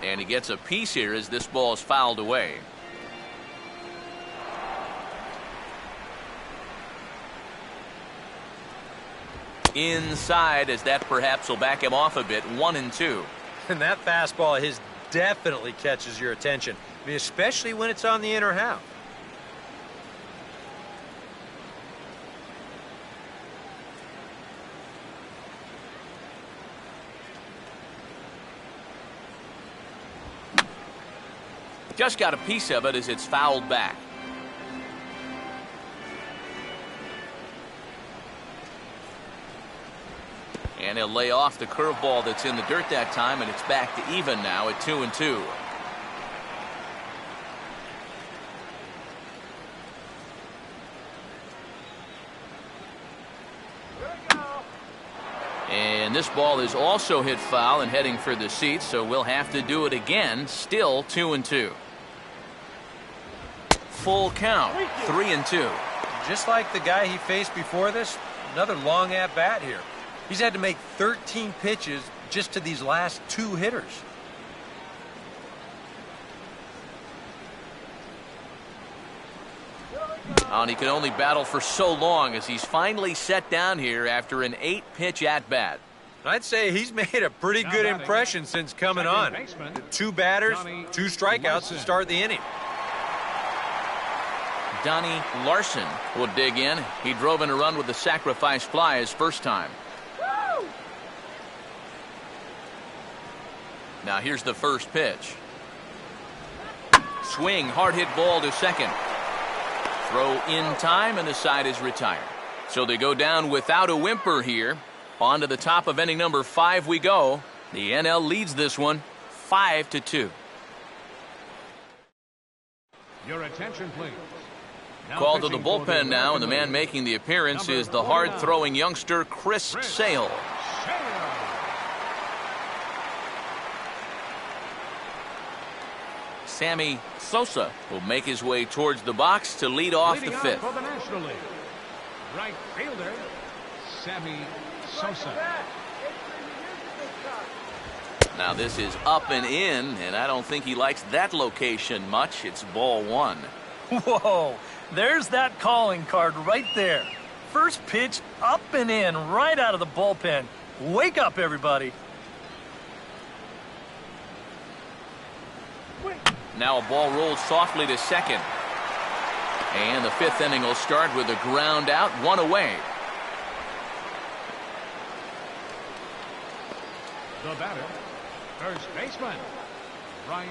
And he gets a piece here as this ball is fouled away. Inside, as that perhaps will back him off a bit. 1-2.
And that fastball of his definitely catches your attention. I mean, especially when it's on the inner half.
Just got a piece of it as it's fouled back. And he'll lay off the curveball that's in the dirt that time, and it's back to even now at 2-2. And this ball is also hit foul and heading for the seats, so we'll have to do it again. Still 2-2. Full count, 3-2.
Just like the guy he faced before this, another long at bat here. He's had to make 13 pitches just to these last 2 hitters.
And he can only battle for so long as he's finally set down here after an 8-pitch at-bat.
I'd say he's made a pretty good impression since coming on. 2 batters, 2 strikeouts to start the inning.
Donnie Larson will dig in. He drove in a run with the sacrifice fly his first time. Now here's the first pitch. Swing, hard hit ball to second. Throw in time, and the side is retired. So they go down without a whimper here. On to the top of inning number 5 we go. The NL leads this one 5-2.
Your attention, please.
Called to the bullpen now, and the man making the appearance is the hard-throwing youngster Chris Sale. Sammy Sosa will make his way towards the box to lead off the 5th.
For the National League, right fielder Sammy Sosa.
Now this is up and in, and I don't think he likes that location much. It's ball 1.
Whoa, there's that calling card right there. First pitch up and in right out of the bullpen. Wake up, everybody.
Now a ball rolls softly to second. And the 5th inning will start with a ground out, 1 away.
The batter, first baseman, Brian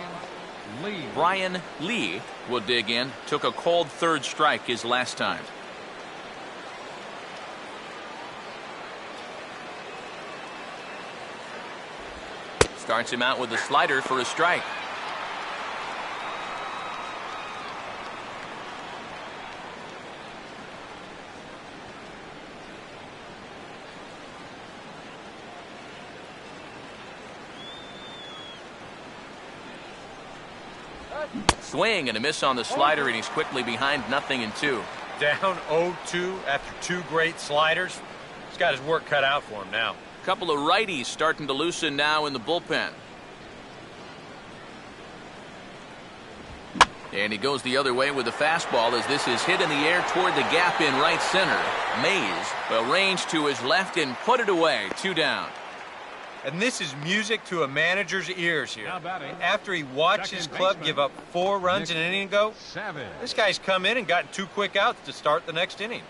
Lee.
Brian Lee will dig in. Took a cold 3rd strike his last time. Starts him out with a slider for a strike. Swing and a miss on the slider, and he's quickly behind 0-2.
Down 0-2 after 2 great sliders. He's got his work cut out for him now.
Couple of righties starting to loosen now in the bullpen. And he goes the other way with the fastball as this is hit in the air toward the gap in right center. Mays will range to his left and put it away. 2 down.
And this is music to a manager's ears here. After he watched his club give up 4 runs in an inning ago, this guy's come in and gotten 2 quick outs to start the next inning.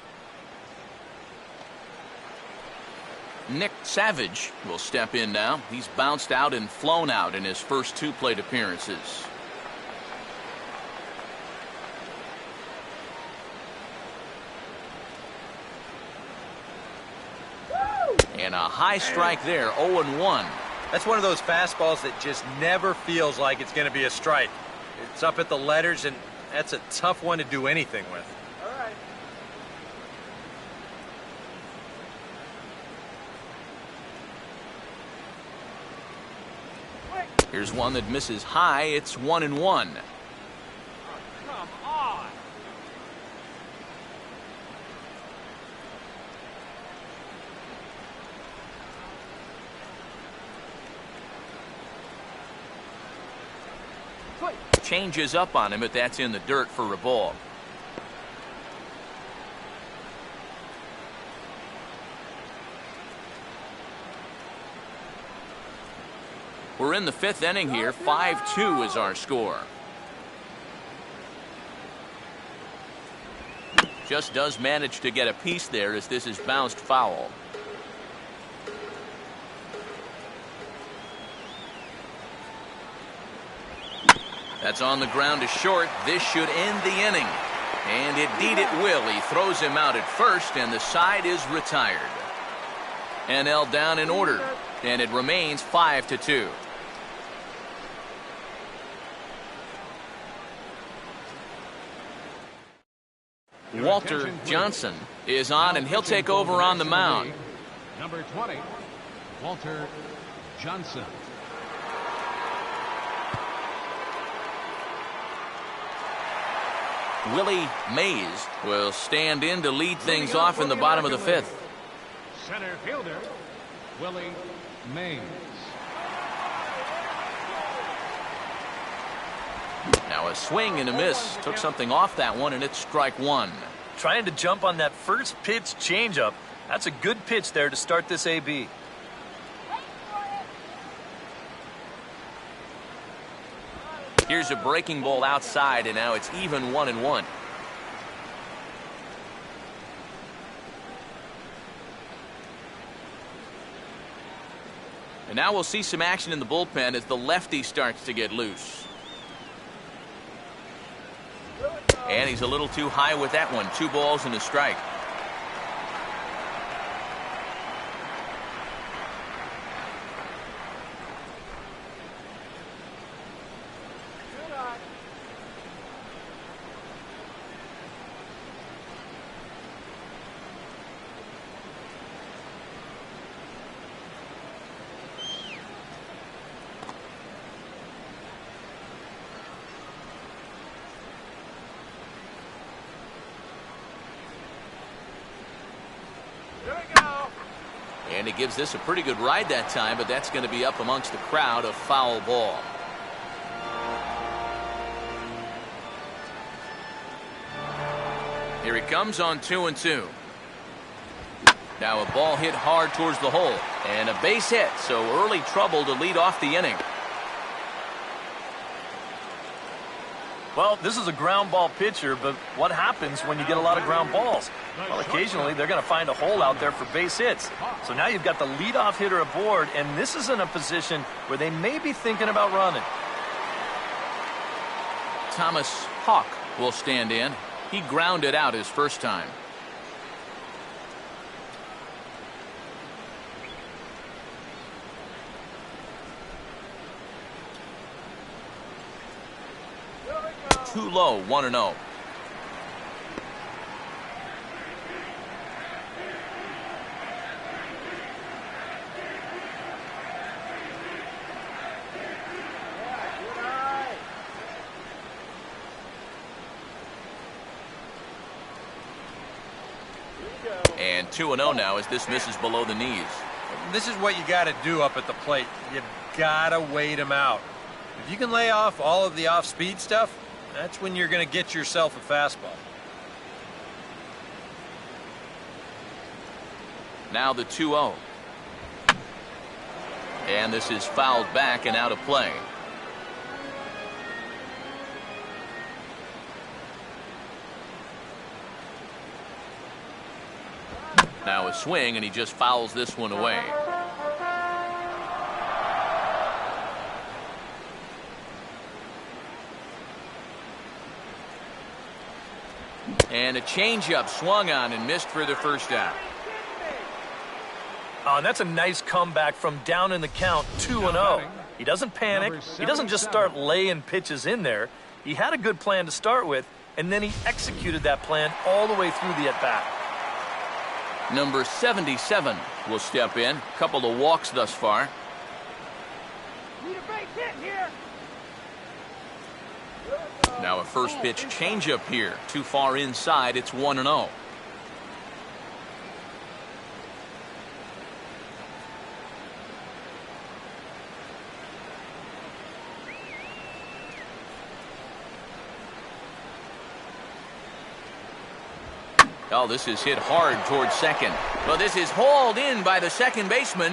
Nick Savage will step in now. He's bounced out and flown out in his first 2 plate appearances. And a high strike there, 0-1.
That's one of those fastballs that just never feels like it's going to be a strike. It's up at the letters, and that's a tough one to do anything with.
All right.
Here's one that misses high. It's 1-1.
Come on.
Changes up on him, but that's in the dirt for a ball. We're in the 5th inning here. 5-2 is our score. Just does manage to get a piece there as this is bounced foul. That's on the ground to short. This should end the inning. And indeed it will. He throws him out at first, and the side is retired. NL down in order, and it remains 5-2. Walter Johnson is on, and he'll take over on the mound.
Number 20, Walter Johnson.
Willie Mays will stand in to lead things off in the bottom of the 5th.
Center fielder, Willie Mays.
Now a swing and a miss. Took something off that one, and it's strike one.
Trying to jump on that first pitch changeup. That's a good pitch there to start this AB.
Here's a breaking ball outside, and now it's even 1-1. And now we'll see some action in the bullpen as the lefty starts to get loose. And he's a little too high with that one. 2 balls and a strike. And he gives this a pretty good ride that time, but that's going to be up amongst the crowd. A foul ball. Here he comes on 2-2. Now a ball hit hard towards the hole, and a base hit, so early trouble to lead off the inning.
Well, this is a ground ball pitcher, but what happens when you get a lot of ground balls? Well, occasionally they're going to find a hole out there for base hits. So now you've got the leadoff hitter aboard, and this is in a position where they may be thinking about running.
Thomas Hawk will stand in. He grounded out his first time. Too low, 1-0. And 2-0 now as this misses below the knees.
This is what you got to do up at the plate. You got to wait him out. If you can lay off all of the off-speed stuff, that's when you're going to get yourself a fastball.
Now the 2-0. And this is fouled back and out of play. Now a swing, and he just fouls this one away. And a changeup swung on and missed for the first out.
Oh, and that's a nice comeback from down in the count, 2-0. He doesn't panic. He doesn't just start laying pitches in there. He had a good plan to start with, and then he executed that plan all the way through the at-bat.
Number 77 will step in. Couple of walks thus far.
Need a base hit here.
Now a first pitch changeup here. Too far inside. It's 1-0. Oh, this is hit hard towards second. Well, this is hauled in by the second baseman.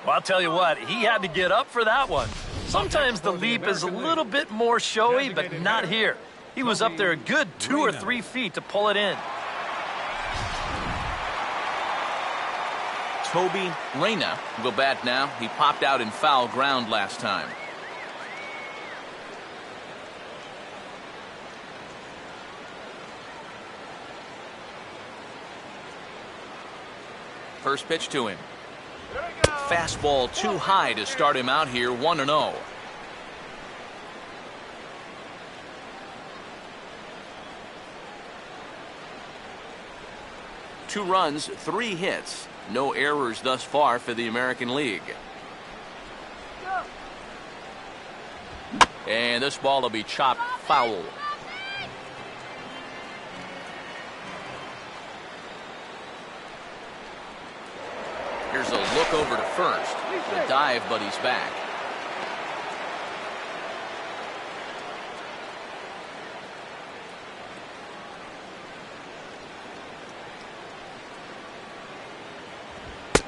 Well, I'll tell you what, he had to get up for that one. Sometimes the leap is a little bit more showy, but not here. He was up there a good 2 or 3 feet to pull it in.
Toby Reyna will bat now. He popped out in foul ground last time. First pitch to him. Fastball too high to start him out here, 1-0. Two runs, 3 hits. No errors thus far for the American League. And this ball will be chopped foul. Here's a look over to first. The dive, but he's back.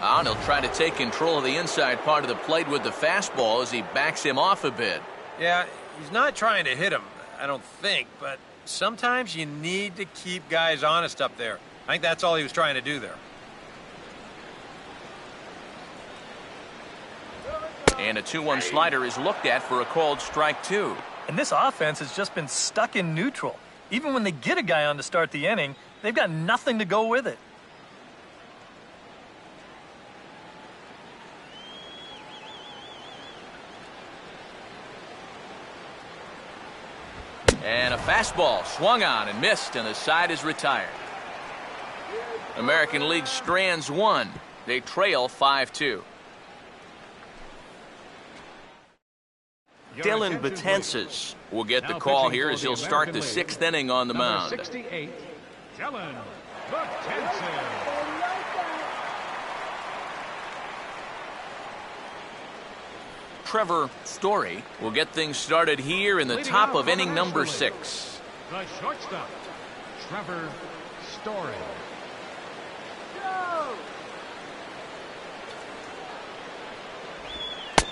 And he'll try to take control of the inside part of the plate with the fastball as he backs him off a bit.
Yeah, he's not trying to hit him, I don't think, but sometimes you need to keep guys honest up there. I think that's all he was trying to do there.
And a 2-1 slider is looked at for a called strike 2.
And this offense has just been stuck in neutral. Even when they get a guy on to start the inning, they've got nothing to go with it.
And a fastball swung on and missed, and the side is retired. American League strands 1. They trail 5-2. Dylan Betances will get the call here as he'll start the 6th inning on the mound.
68, Dylan Betances.
Trevor Story will get things started here in the top of inning number 6.
The shortstop, Trevor Story.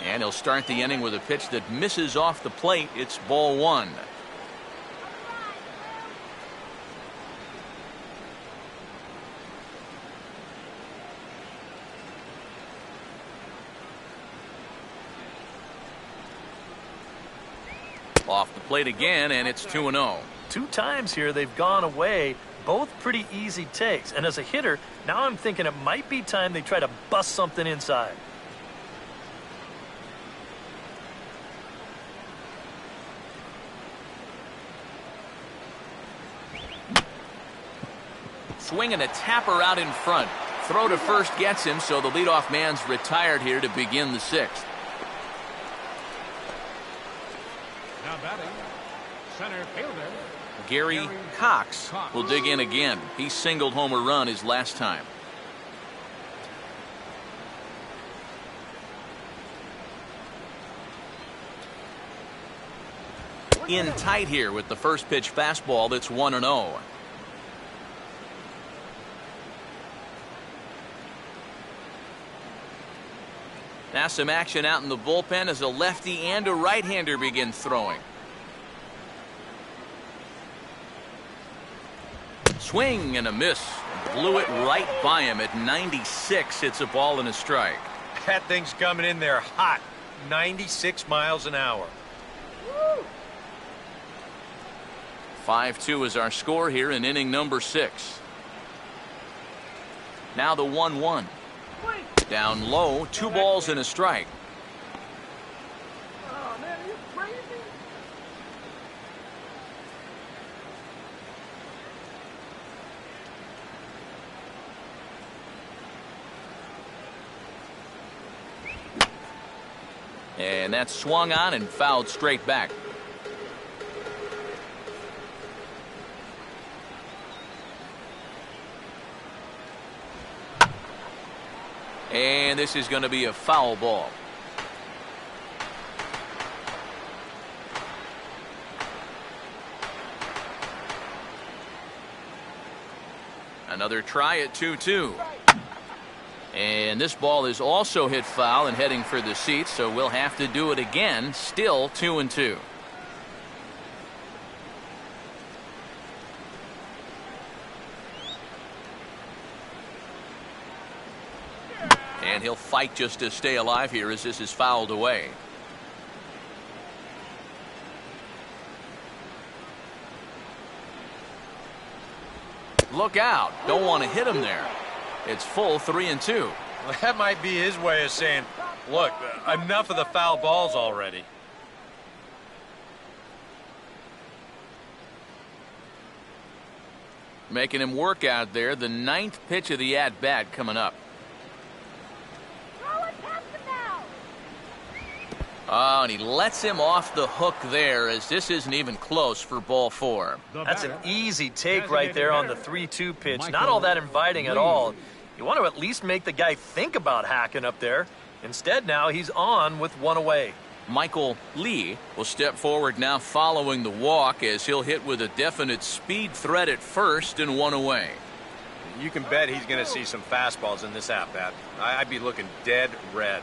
And he'll start the inning with a pitch that misses off the plate. It's ball 1. Off the plate again, and it's 2-0.
2 times here they've gone away, both pretty easy takes. And as a hitter, now I'm thinking it might be time they try to bust something inside.
Swinging a tapper out in front. Throw to first gets him, so the leadoff man's retired here to begin the 6th.
Now batting, center fielder,
Gary Cox will dig in again. He singled home a run his last time. In tight here with the first pitch fastball that's 1-0. Now some action out in the bullpen as a lefty and a right-hander begin throwing. Swing and a miss. Blew it right by him at 96. It's a ball and a strike.
That thing's coming in there hot. 96 miles an hour.
5-2 is our score here in inning number 6. Now the 1-1. Down low, 2 balls and a strike.
Oh, man, are you crazy?
And that's swung on and fouled straight back. And this is going to be a foul ball. Another try at 2-2. And this ball is also hit foul and heading for the seats, so we'll have to do it again. Still 2-2. And he'll fight just to stay alive here as this is fouled away. Look out. Don't want to hit him there. It's full 3-2.
Well, that might be his way of saying, look, enough of the foul balls already.
Making him work out there. The 9th pitch of the at-bat coming up.
Throw it past him now.
Oh, and he lets him off the hook there as this isn't even close for ball 4.
That's an easy take right there on the 3-2 pitch. Not all that inviting at all. You want to at least make the guy think about hacking up there. Instead, now he's on with one away.
Michael Lee will step forward now following the walk as he'll hit with a definite speed threat at first and one away.
You can bet he's going to see some fastballs in this at-bat. I'd be looking dead red.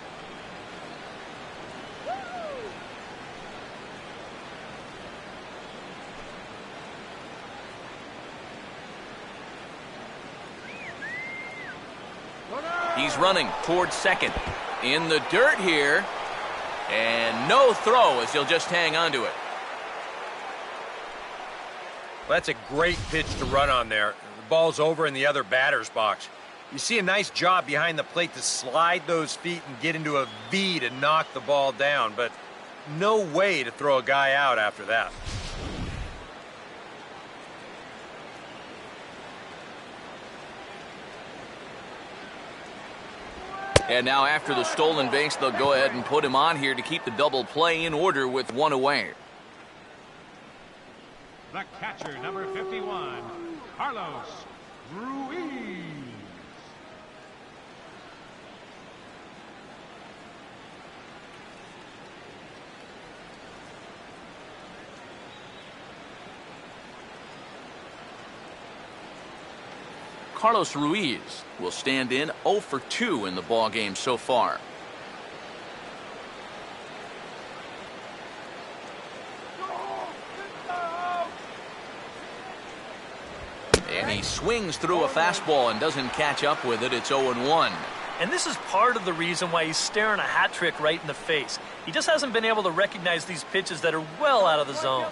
He's running towards second. In the dirt here. And no throw as he'll just hang on to it.
Well, that's a great pitch to run on there. The ball's over in the other batter's box. You see a nice job behind the plate to slide those feet and get into a V to knock the ball down, but no way to throw a guy out after that.
And now after the stolen base, they'll go ahead and put him on here to keep the double play in order with one away.
The catcher, number 51, Carlos Ruiz.
Carlos Ruiz will stand in 0 for 2 in the ball game so far. And he swings through a fastball and doesn't catch up with it. It's 0-1.
And this is part of the reason why he's staring a hat trick right in the face. He just hasn't been able to recognize these pitches that are well out of the zone.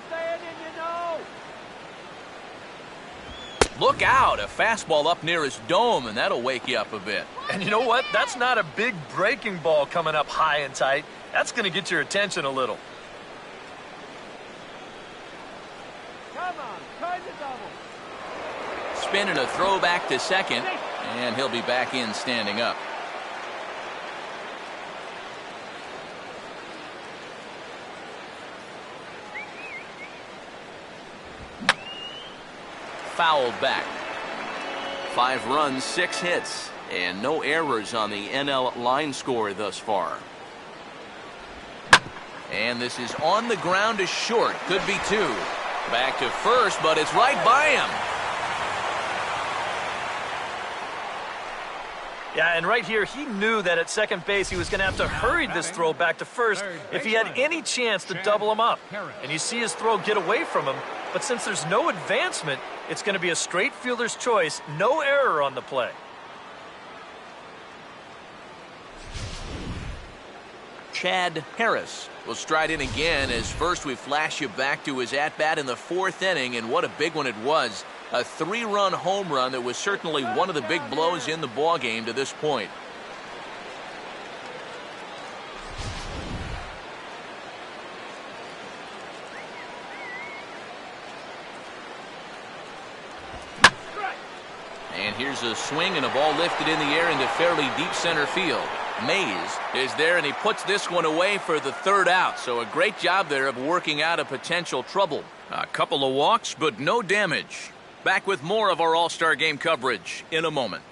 Look out, a fastball up near his dome, and that'll wake you up a bit.
And you know what? That's not a big breaking ball coming up high and tight. That's going to get your attention a little.
Come on, try the double.
Spinning a throw back to second, and he'll be back in standing up. Fouled back. 5 runs, 6 hits, and no errors on the NL line score thus far. And this is on the ground to short. Could be 2. Back to first, but it's right by him.
Yeah, and right here, he knew that at second base he was going to have to hurry this throw back to first if he had any chance to double him up. And you see his throw get away from him, but since there's no advancement, it's going to be a straight fielder's choice, no error on the play.
Chad Harris will stride in again as first we flash you back to his at-bat in the 4th inning, and what a big one it was. A 3-run home run that was certainly one of the big blows in the ballgame to this point. And here's a swing and a ball lifted in the air into fairly deep center field. Mays is there, and he puts this one away for the 3rd out. So a great job there of working out a potential trouble. A couple of walks, but no damage. Back with more of our All-Star Game coverage in a moment.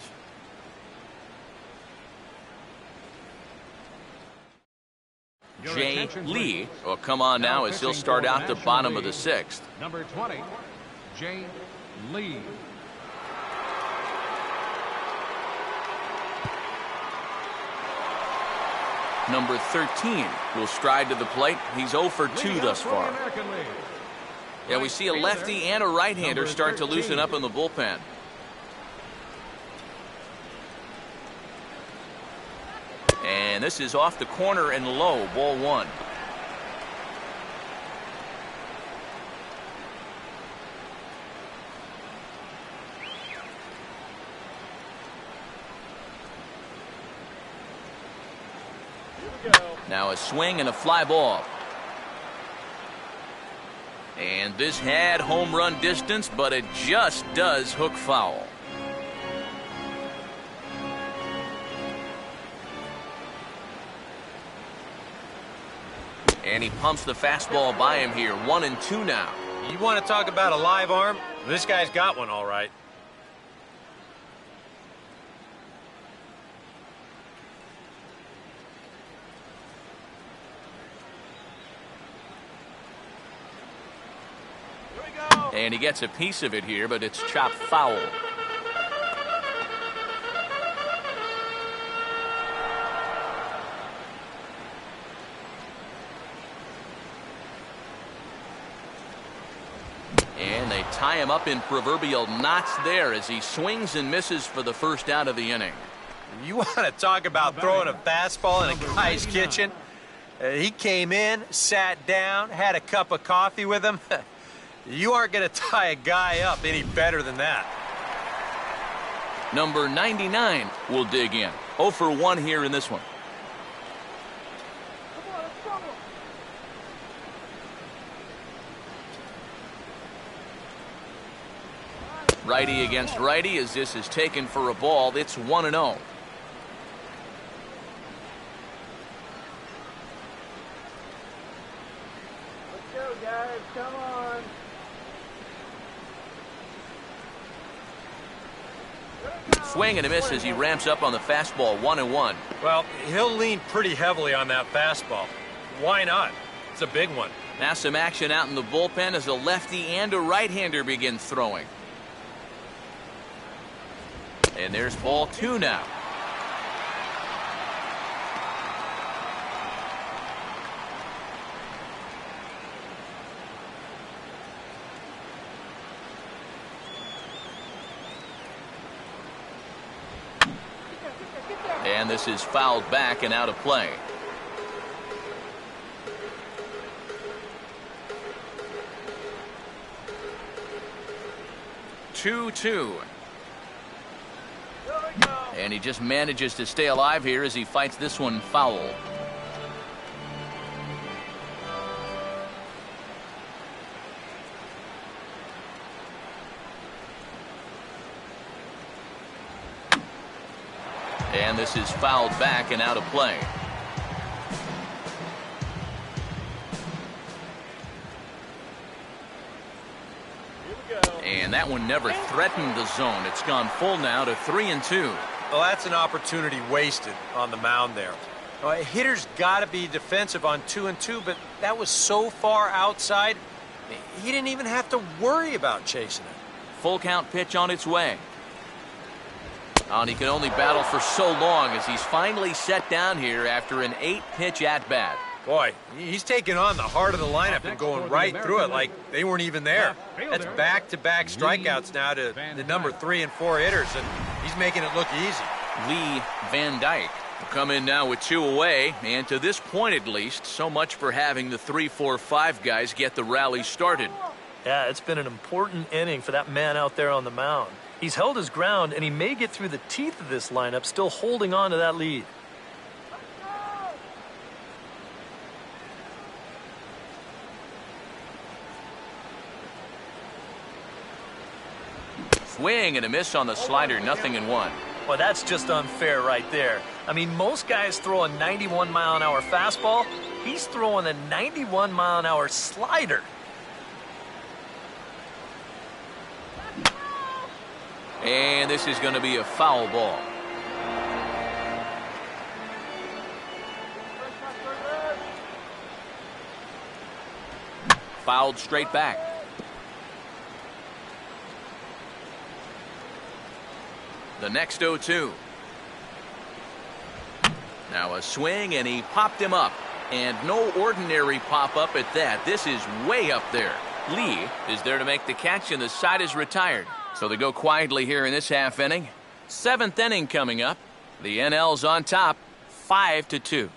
Jay Lee will come on now as he'll start out the bottom of the 6th.
Number 20, Jay Lee.
Number 13 will stride to the plate. He's 0 for 2 thus far. Yeah, we see a lefty and a right-hander start to loosen up in the bullpen. And this is off the corner and low, ball 1. Now a swing and a fly ball. And this had home run distance, but it just does hook foul. And he pumps the fastball by him here. 1-2 now.
You want to talk about a live arm? This guy's got one all right.
And he gets a piece of it here, but it's chopped foul. And they tie him up in proverbial knots there as he swings and misses for the first out of the inning.
You want to talk about throwing a fastball in a guy's kitchen? He came in, sat down, had a cup of coffee with him. You aren't going to tie a guy up any better than that.
Number 99 will dig in. 0 for 1 here in this one. Righty against righty as this is taken for a ball. It's 1-0.
Let's go, guys. Come on.
Swing and a miss as he ramps up on the fastball. 1-1.
Well, he'll lean pretty heavily on that fastball. Why not? It's a big one.
Now some action out in the bullpen as a lefty and a right-hander begin throwing. And there's ball 2 now. And this is fouled back and out of play. Two. And he just manages to stay alive here as he fights this one foul. And this is fouled back and out of play. And that one never threatened the zone. It's gone full now to 3-2.
Well, that's an opportunity wasted on the mound there. A hitter's got to be defensive on 2-2, but that was so far outside, he didn't even have to worry about chasing it.
Full count pitch on its way. And he can only battle for so long as he's finally set down here after an 8-pitch at-bat.
Boy, he's taking on the heart of the lineup and going right through it like they weren't even there. That's back-to-back strikeouts now to the number 3 and 4 hitters, and he's making it look easy.
Lee Van Dyke will come in now with 2 away, and to this point at least, so much for having the 3, 4, 5 guys get the rally started.
Yeah, it's been an important inning for that man out there on the mound. He's held his ground, and he may get through the teeth of this lineup, still holding on to that lead.
Swing and a miss on the slider, 0-1.
Well, that's just unfair right there. I mean, most guys throw a 91-mile-an-hour fastball. He's throwing a 91-mile-an-hour slider.
And this is going to be a foul ball. Fouled straight back. The next 0-2. Now a swing, and he popped him up. And no ordinary pop-up at that. This is way up there. Lee is there to make the catch, and the side is retired. So they go quietly here in this half inning. 7th inning coming up. The NL's on top, 5-2.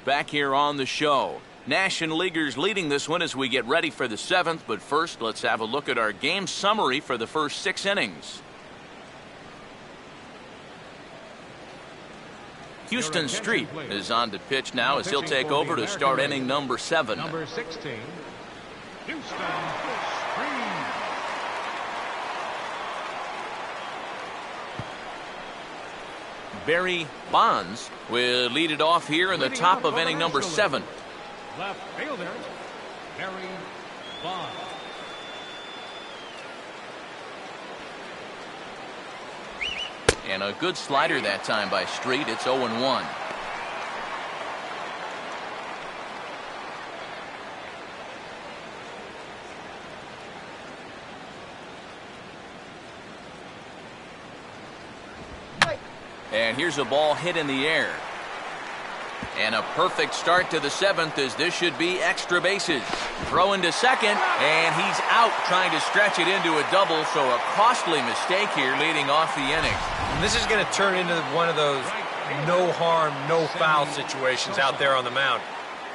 Back here on the show. National Leaguers leading this one as we get ready for the 7th. But first, let's have a look at our game summary for the first 6 innings. Houston Street is on to pitch now as he'll take over to start inning number 7.
Number 16, Houston Street.
Barry Bonds will lead it off here in the top of inning number 7.
Left fielder, Barry Bonds.
And a good slider that time by Street. It's 0-1. And here's a ball hit in the air. And a perfect start to the 7th, as this should be extra bases. Throw into second, and he's out trying to stretch it into a double, so a costly mistake here leading off the inning.
And this is going to turn into one of those no harm, no foul situations out there on the mound.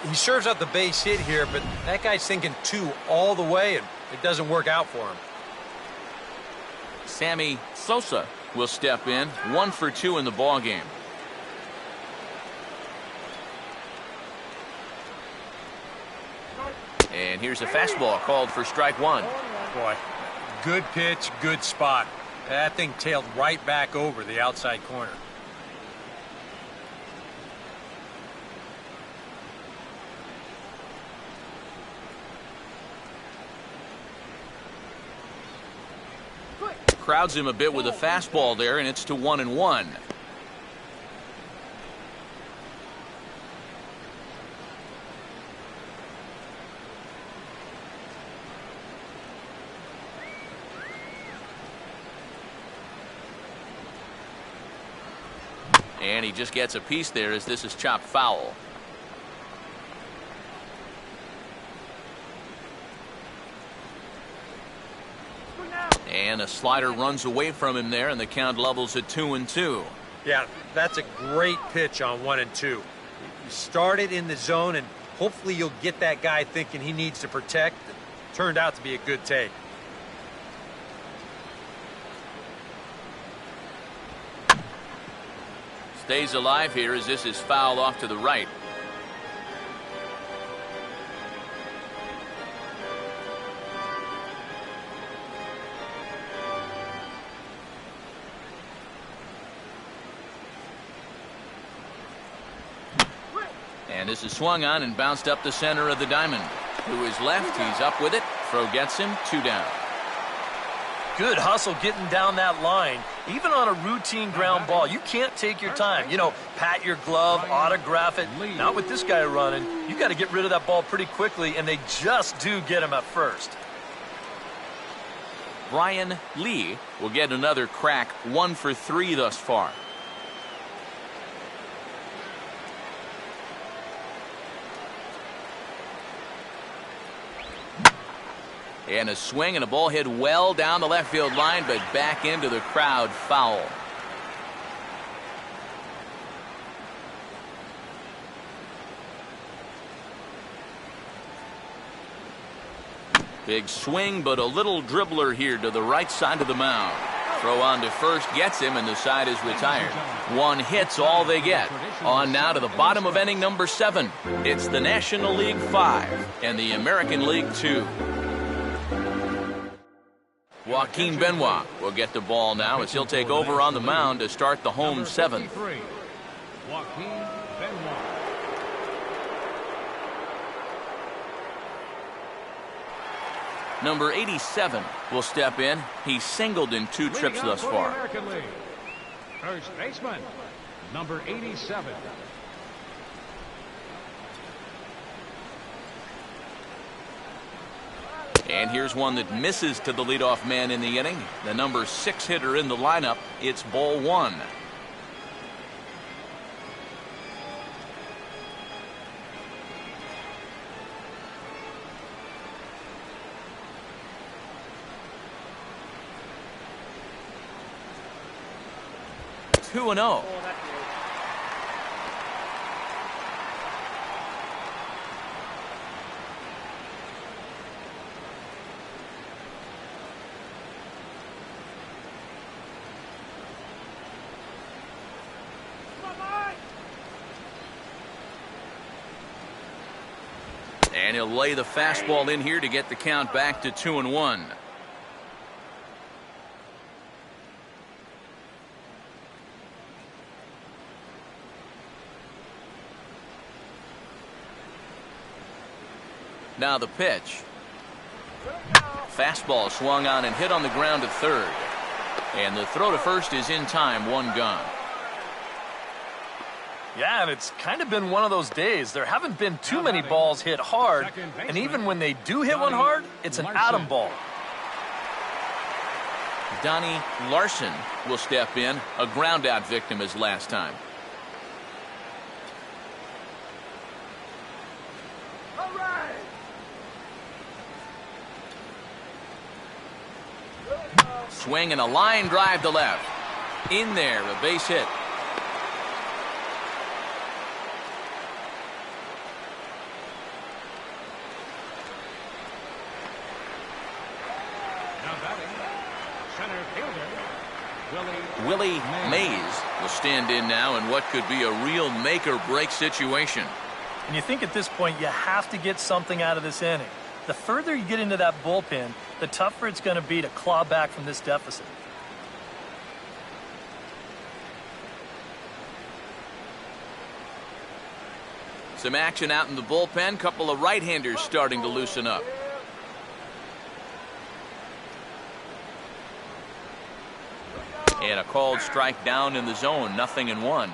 He serves out the base hit here, but that guy's thinking 2 all the way, and it doesn't work out for him.
Sammy Sosa will step in, 1 for 2 in the ball game. And here's a fastball called for strike 1.
Boy, good pitch, good spot. That thing tailed right back over the outside corner.
Crowds him a bit with a fastball there, and it's to 1-1. And he just gets a piece there as this is chopped foul. And a slider runs away from him there, and the count levels at 2-2.
Yeah, that's a great pitch on 1 and 2. You start it in the zone, and hopefully you'll get that guy thinking he needs to protect. It turned out to be a good take.
Stays alive here as this is fouled off to the right. And this is swung on and bounced up the center of the diamond. To his left, he's up with it. Throw gets him, 2 down.
Good hustle getting down that line. Even on a routine ground ball, you can't take your time. You know, pat your glove, autograph it. Not with this guy running. You got to get rid of that ball pretty quickly, and they just do get him at first.
Brian Lee will get another crack, 1 for 3 thus far. And a swing and a ball hit well down the left field line, but back into the crowd, foul. Big swing, but a little dribbler here to the right side of the mound. Throw on to first, gets him, and the side is retired. 1 hit's all they get. On now to the bottom of inning number 7. It's the National League 5 and the American League 2. Joaquin Benoit will get the ball now as he'll take over on the mound to start the home 7th.
Joaquin Benoit.
Number 87 will step in. He's singled in 2 trips thus far.
American League. First baseman, number 87.
And here's one that misses to the leadoff man in the inning. The number 6 hitter in the lineup. It's ball 1. Two and 0. And he'll lay the fastball in here to get the count back to 2-1. Now the pitch. Fastball swung on and hit on the ground to third. And the throw to first is in time, 1 gone.
Yeah, and it's kind of been one of those days. There haven't been too many balls hit hard, and even when they do hit one hard, it's an atom ball.
Donnie Larson will step in, a ground out victim as last time. Swing and a line drive to left. In there, a base hit. Willie Mays will stand in now in what could be a real make-or-break situation.
And you think at this point you have to get something out of this inning. The further you get into that bullpen, the tougher it's going to be to claw back from this deficit.
Some action out in the bullpen. Couple of right-handers starting to loosen up. And a called strike down in the zone, 0-1.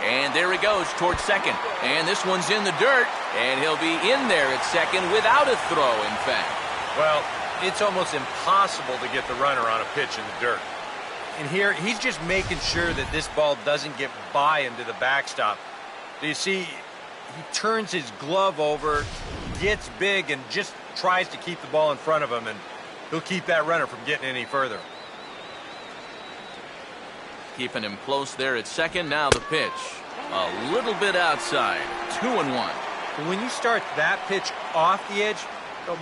And there he goes towards second. And this one's in the dirt. And he'll be in there at second without a throw, in fact.
Well, it's almost impossible to get the runner on a pitch in the dirt. And here, he's just making sure that this ball doesn't get by into the backstop. Do you see, he turns his glove over, gets big, and just tries to keep the ball in front of him, and he'll keep that runner from getting any further.
Keeping him close there at second. Now the pitch. A little bit outside. 2-1.
But when you start that pitch off the edge,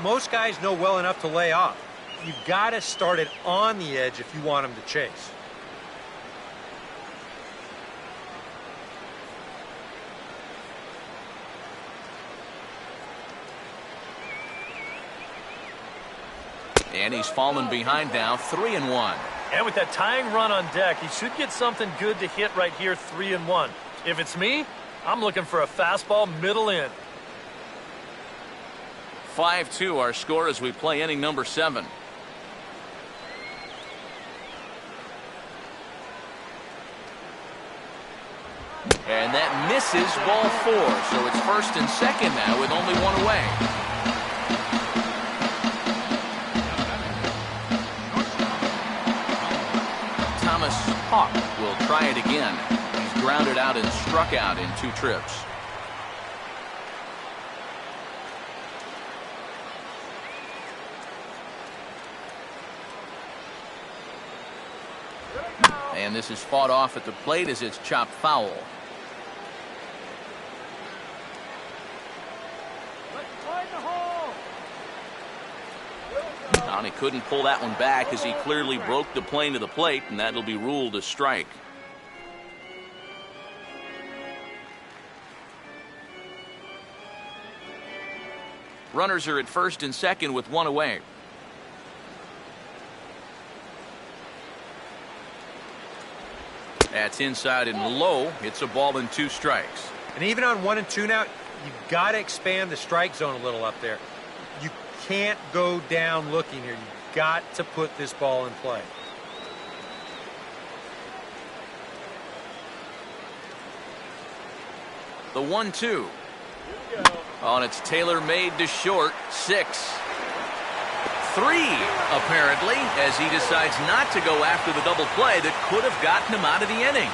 most guys know well enough to lay off. You've got to start it on the edge if you want him to chase.
And he's fallen behind now, 3-1.
And with that tying run on deck, he should get something good to hit right here, 3-1. If it's me, I'm looking for a fastball middle in.
5-2 our score as we play inning number 7. And that misses, ball 4. So it's first and second now with only one away. Thomas Hawk will try it again. He's grounded out and struck out in 2 trips. And this is fought off at the plate as it's chopped foul. And he couldn't pull that one back as he clearly broke the plane of the plate, and that'll be ruled a strike. Runners are at first and second with one away. That's inside and low. It's a ball and 2 strikes.
And even on 1 and 2 now, You've got to expand the strike zone a little up there. You can't go down looking here. You've got to put this ball in play.
The 1-2. Oh, and it's tailor-made to short. 6. 3, apparently, as he decides not to go after the double play that could have gotten him out of the inning.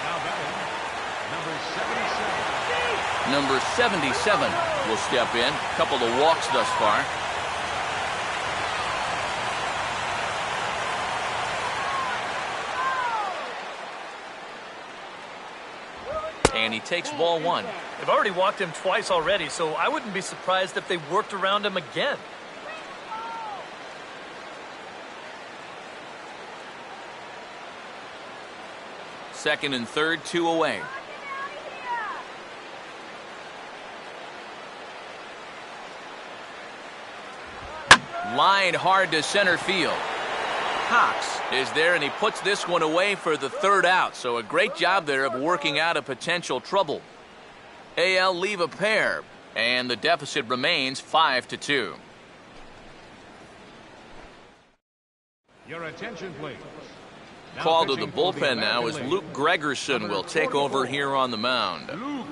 Now batting, number 77.
Number 77 will step in. A couple of walks thus far. And he takes ball 1.
They've already walked him twice already, so I wouldn't be surprised if they worked around him again.
Second and third, 2 away. Line hard to center field. Cox is there, and he puts this one away for the 3rd out. So a great job there of working out a potential trouble. AL leave a pair, and the deficit remains 5-2.
Your attention, please. Now
Call to the
pitching for
bullpen now as
American
Luke
League,
Gregerson
number
will take over
44,
here on the mound.
Luke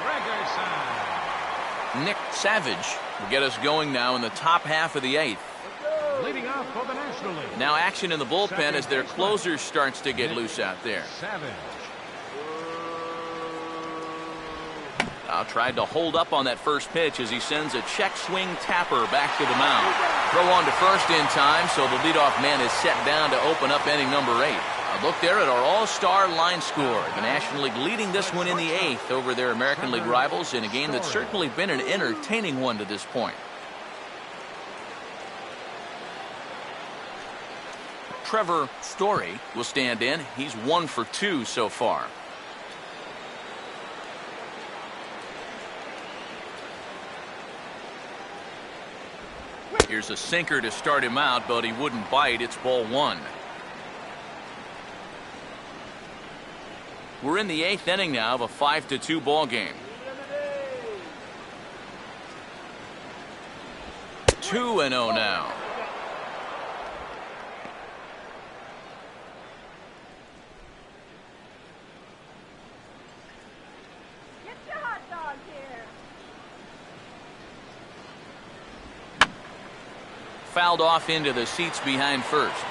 Gregerson.
Nick Savage will get us going now in the top half of the 8th.
Leading off for the National League.
Now action in the bullpen as their closer starts to get loose out there.
Savage.
Now tried to hold up on that first pitch as he sends a check swing tapper back to the mound. Throw on to first in time, so the leadoff man is set down to open up inning number 8. A look there at our all-star line score. The National League leading this one in the 8th over their American League rivals in a game that's certainly been an entertaining one to this point. Trevor Story will stand in. He's 1 for 2 so far. Here's a sinker to start him out, but he wouldn't bite. It's ball 1. We're in the 8th inning now of a 5-2 ball game. 2-0 now.
Get your hot dog here.
Fouled off into the seats behind first.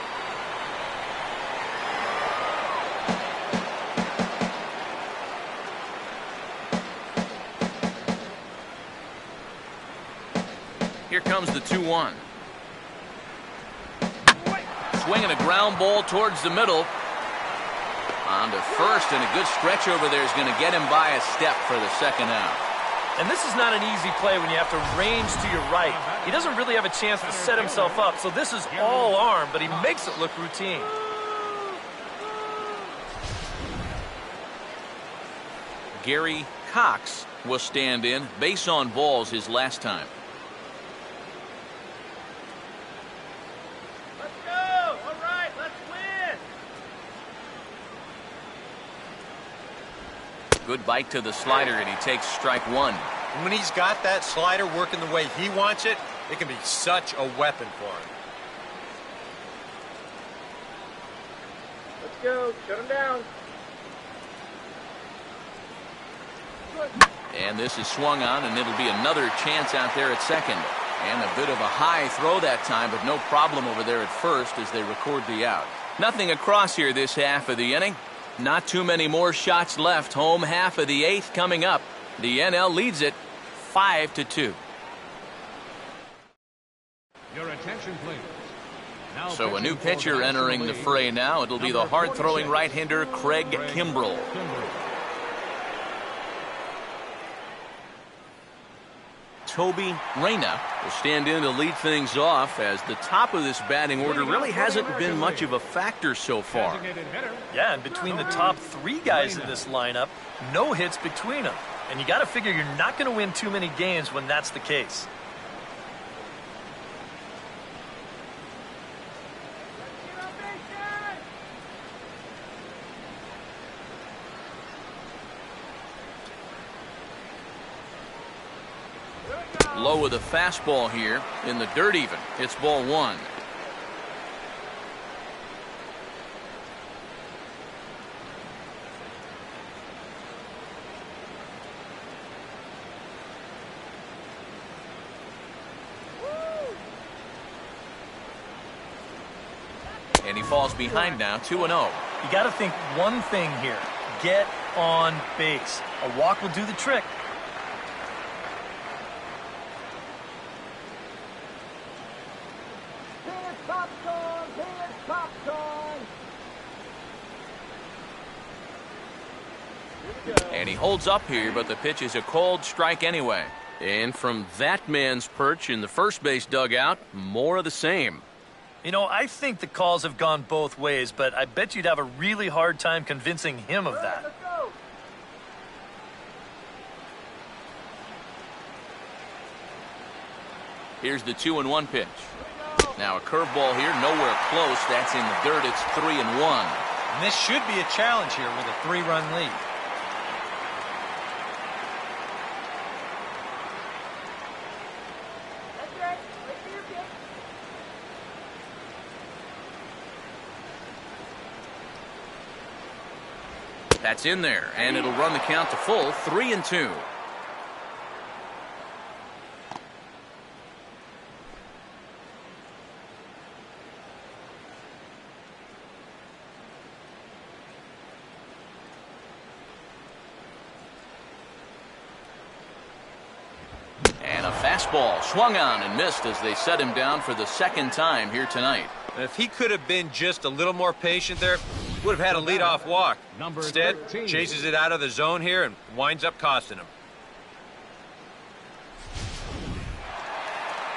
Here comes the 2-1. Swinging a ground ball towards the middle. On to first, and a good stretch over there is going to get him by a step for the 2nd out.
And this is not an easy play when you have to range to your right. He doesn't really have a chance to set himself up, so this is all arm, but he makes it look routine.
Gary Cox will stand in. Base on balls his last time.
Let's go! All right, let's win!
Good bite to the slider, and he takes strike 1.
And when he's got that slider working the way he wants it, it can be such a weapon for him.
Let's go. Shut him down.
And this is swung on, and it'll be another chance out there at second. And a bit of a high throw that time, but no problem over there at first as they record the out. Nothing across here this half of the inning. Not too many more shots left. Home half of the 8th coming up. The NL leads it 5-2.
Your attention, please. Now
So a new
pitching for
pitcher
the
entering the
National
fray
League,
now. It'll be the
number
hard-throwing
46,
right-hander Craig Kimbrell. Toby Reyna will stand in to lead things off, as the top of this batting order really hasn't been much of a factor so far.
Designated hitter,
Yeah, and between the top 3 guys in this lineup, no hits between them. And you got to figure you're not going to win too many games when that's the case.
Low with a fastball here. In the dirt even. It's ball one. And he falls behind now, 2-0.
You got to think one thing here. Get on base. A walk will do the trick.
Peanut popcorn, peanut popcorn.
And he holds up here, but the pitch is a cold strike anyway. And from that man's perch in the first base dugout, more of the same.
You know, I think the calls have gone both ways, but I bet you'd have a really hard time convincing him of that.
Let's go.
Here's the 2-1 pitch. Now a curveball here, nowhere close. That's in the dirt. It's 3-1.
And this should be a challenge here with a 3-run lead.
That's right. Wait for your pitch.
That's in there, and it'll run the count to full, 3-2. And a fastball swung on and missed as they set him down for the second time here tonight.
And if he could have been just a little more patient there, would have had a leadoff walk.
Number
Instead,
13.
chases it out of the zone here and winds up costing him.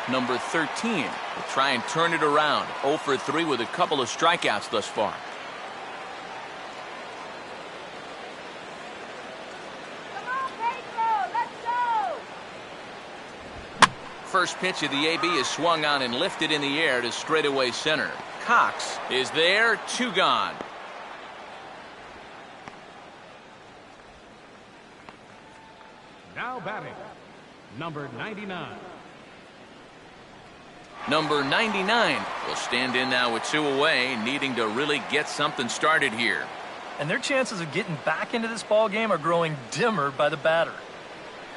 Number 13 will try and turn it around. 0 for 3 with a couple of strikeouts thus far.
Come on, Pedro. Let's go.
First pitch of the AB is swung on and lifted in the air to straightaway center. Cox is there, 2 gone.
Now batting, number 99.
Number 99 will stand in now with 2 away, needing to really get something started here.
And their chances of getting back into this ball game are growing dimmer by the batter.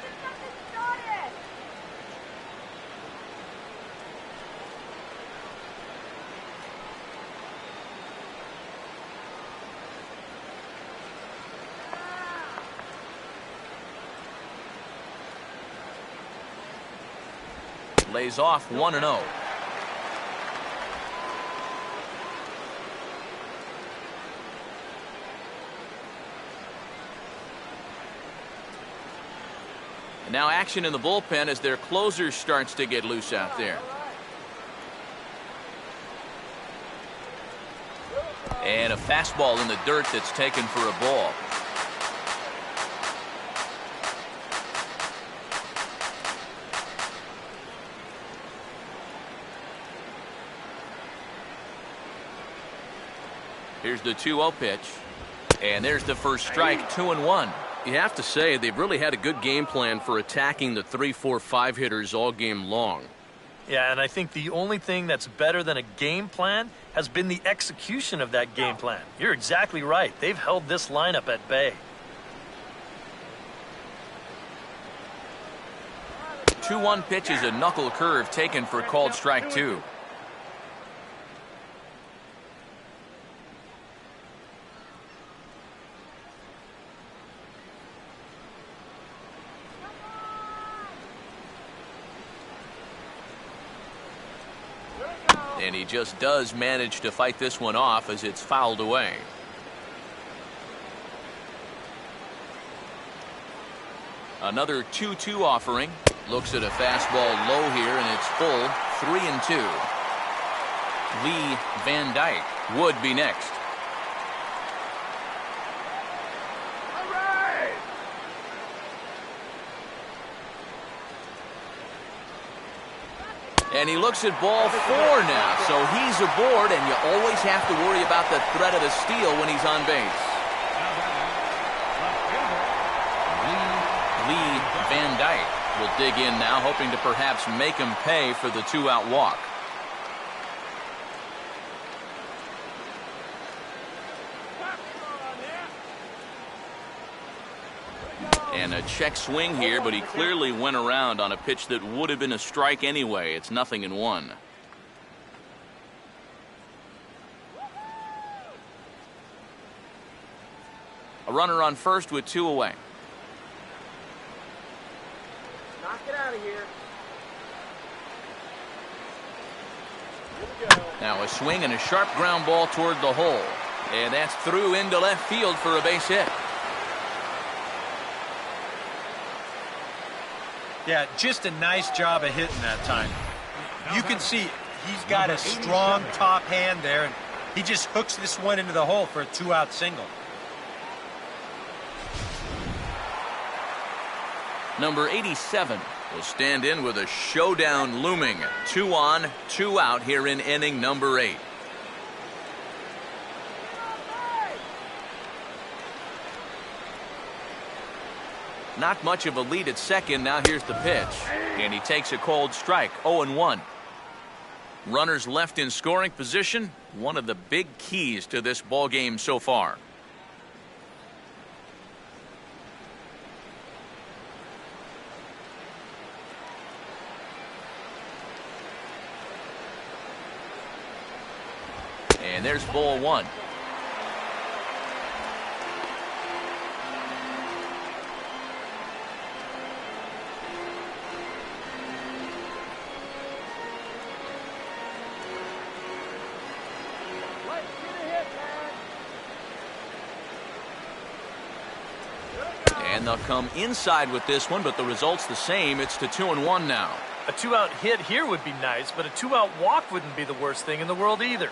Get something started.
Lays off 1-0. And now action in the bullpen as their closer starts to get loose out there. And a fastball in the dirt that's taken for a ball. Here's the 2-0 pitch. And there's the first strike, 2-1. You have to say they've really had a good game plan for attacking the 3, 4, 5 hitters all game long.
Yeah, and I think the only thing that's better than a game plan has been the execution of that game plan. You're exactly right. They've held this lineup at bay.
2-1 pitch is a knuckle curve taken for called strike 2. And he just does manage to fight this one off as it's fouled away. Another 2-2 offering. Looks at a fastball low here, and it's full, 3-2. Lee Van Dyke would be next. And he looks at ball 4 now, so he's aboard, and you always have to worry about the threat of a steal when he's on base. Lee Van Dyke will dig in now, hoping to perhaps make him pay for the 2-out walk. And a check swing here, but he clearly went around on a pitch that would have been a strike anyway. It's 0-1. A runner on first with 2 away.
Knock it out of here.
Now a swing and a sharp ground ball toward the hole. And that's through into left field for a base hit.
Yeah, just a nice job of hitting that time. You can see he's got a strong top hand there, and he just hooks this one into the hole for a 2-out single.
Number 87 will stand in with a showdown looming. 2 on, 2 out here in inning number 8. Not much of a lead at second. Now here's the pitch. And he takes a cold strike. 0-1. Runners left in scoring position. One of the big keys to this ball game so far. And there's ball 1. And they'll come inside with this one, but the result's the same. It's to 2-1 now.
A 2-out hit here would be nice, but a 2-out walk wouldn't be the worst thing in the world either.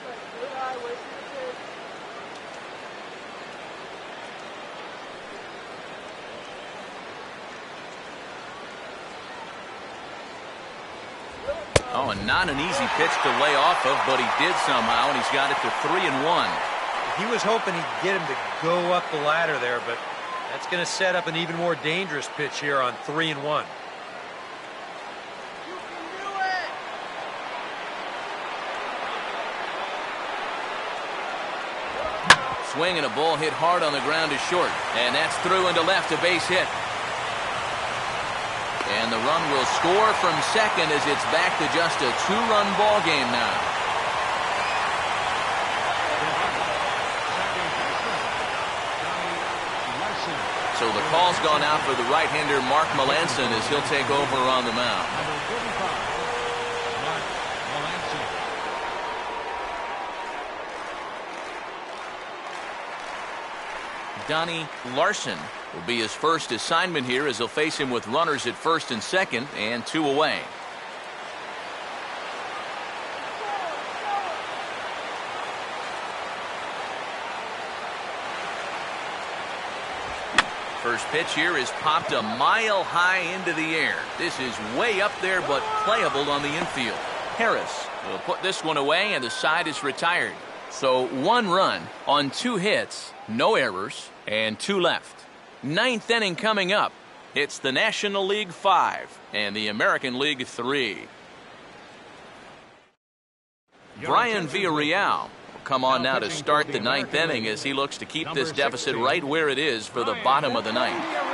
Oh, and not an easy pitch to lay off of, but he did somehow, and he's got it to 3-1.
He was hoping he'd get him to go up the ladder there, but that's going to set up an even more dangerous pitch here on 3-1.
Swing and a ball hit hard on the ground is short, and that's through into left, a base hit. And the run will score from second as it's back to just a 2-run ball game now. So the call's gone out for the right-hander Mark Melanson as he'll take over on the mound. Donnie Larson will be his first assignment here as he'll face him with runners at first and second and 2 away. First pitch here is popped a mile high into the air. This is way up there but playable on the infield. Harris will put this one away and the side is retired. So 1 run on 2 hits, no errors, and 2 left. 9th inning coming up. It's the National League 5 and the American League 3. Brian Villarreal will come on now to start the 9th inning as he looks to keep this deficit right where it is for the bottom of the 9th.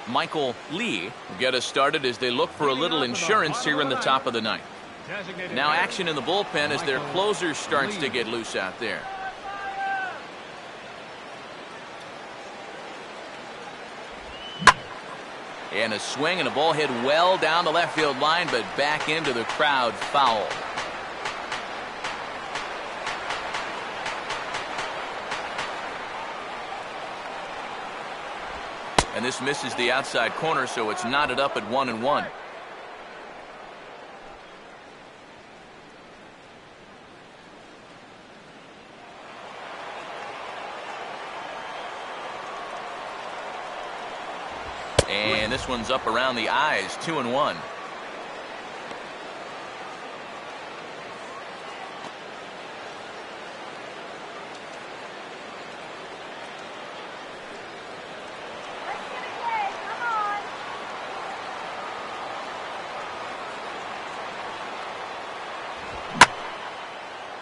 Michael Lee will get us started as they look for a little insurance here in the top of the 9th. Now action in the bullpen as their closer starts to get loose out there. And a swing and a ball hit well down the left field line, but back into the crowd foul. And this misses the outside corner, so it's knotted up at 1-1. And this one's up around the eyes, 2-1.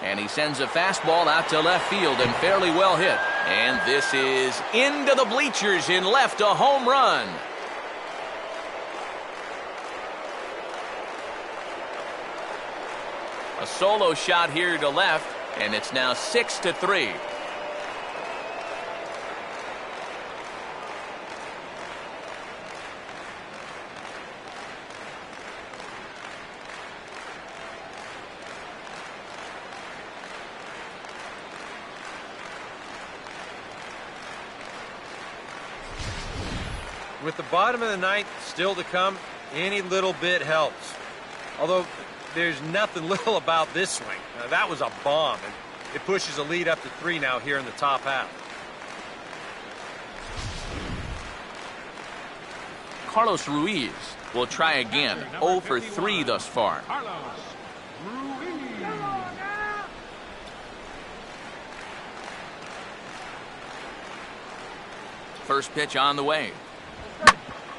And he sends a fastball out to left field and fairly well hit. And this is into the bleachers in left, a home run. A solo shot here to left, and it's now 6-3.
With the bottom of the ninth still to come, any little bit helps. Although there's nothing little about this swing. That was a bomb, and it pushes the lead up to 3 now here in the top half.
Carlos Ruiz will try again. 0 for 3 thus far.
Carlos Ruiz.
First pitch on the way.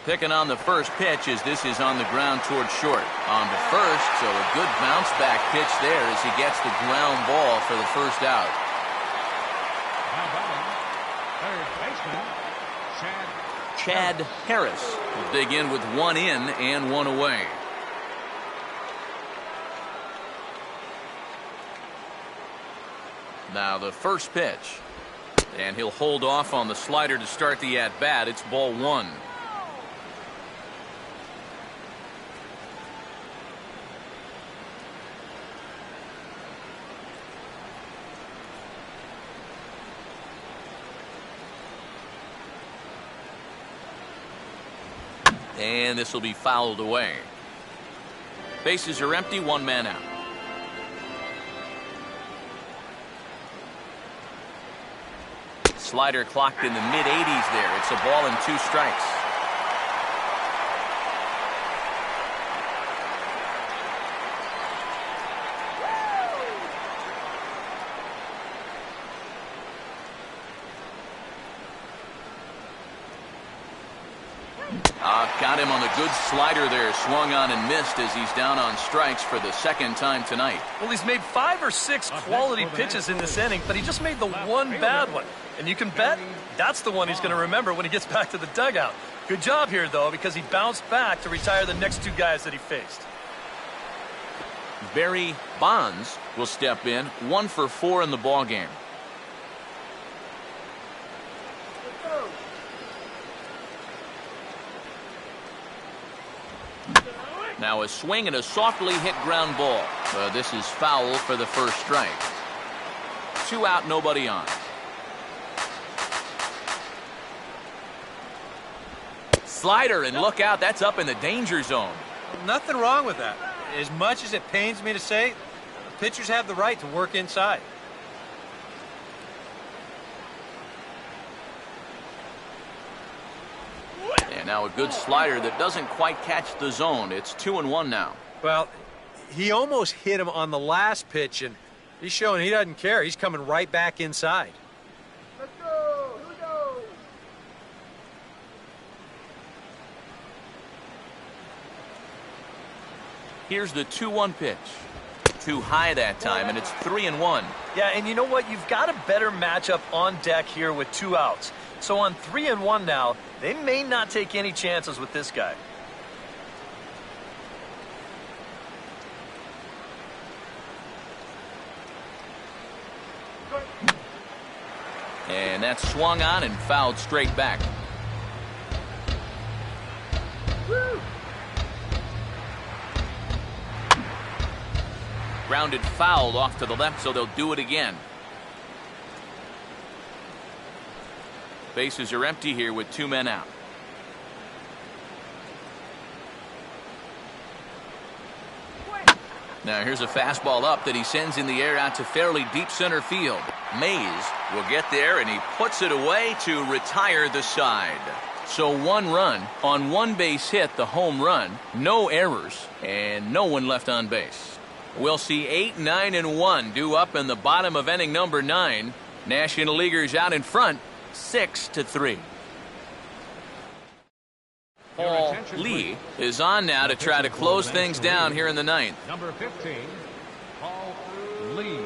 Picking on the first pitch as this is on the ground towards short. On to first, so a good bounce back pitch there as he gets the ground ball for the first out.
Now batting, third baseman,
Chad Harris will dig in with 1 in and 1 away. Now the first pitch. And he'll hold off on the slider to start the at-bat. It's ball 1. And this will be fouled away. Bases are empty, 1 man out. Slider clocked in the mid-80s there. It's a ball and 2 strikes. Got him on the good slider there. Swung on and missed as he's down on strikes for the 2nd time tonight.
Well, he's made 5 or 6 quality pitches in this inning, but he just made the one bad one. And you can bet that's the one he's going to remember when he gets back to the dugout. Good job here, though, because he bounced back to retire the next 2 guys that he faced.
Barry Bonds will step in. 1 for 4 in the ballgame. Now a swing and a softly hit ground ball. This is foul for the first strike. 2 out, nobody on. Slider, and look out, that's up in the danger zone.
Nothing wrong with that. As much as it pains me to say, pitchers have the right to work inside.
And now a good slider that doesn't quite catch the zone. It's 2-1 now.
Well, he almost hit him on the last pitch, and he's showing he doesn't care. He's coming right back inside.
Let's go. Who knows?
Here's the 2-1 pitch. Too high that time, and it's 3-1.
Yeah, and you know what? You've got a better matchup on deck here with 2 outs. So on 3-1 now, they may not take any chances with this guy.
And that's swung on and fouled straight back.
Woo!
Grounded foul off to the left, so they'll do it again. Bases are empty here with 2 men out. Now here's a fastball up that he sends in the air out to fairly deep center field. Mays will get there, and he puts it away to retire the side. So 1 run on 1 base hit, the home run, no errors, and no one left on base. We'll see 8, 9, and 1 due up in the bottom of inning number 9. National Leaguers out in front, 6-3. Paul Lee is on now to try to close things down here in the 9th.
number 15, Paul Lee.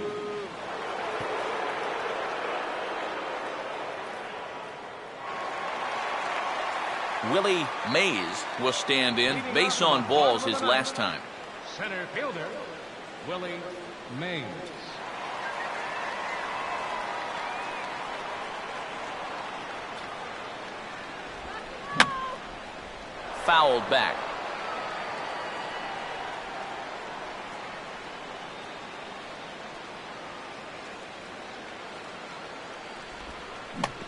Willie Mays will stand in. Base on balls his last time.
Center fielder, Willie Mays.
Fouled back.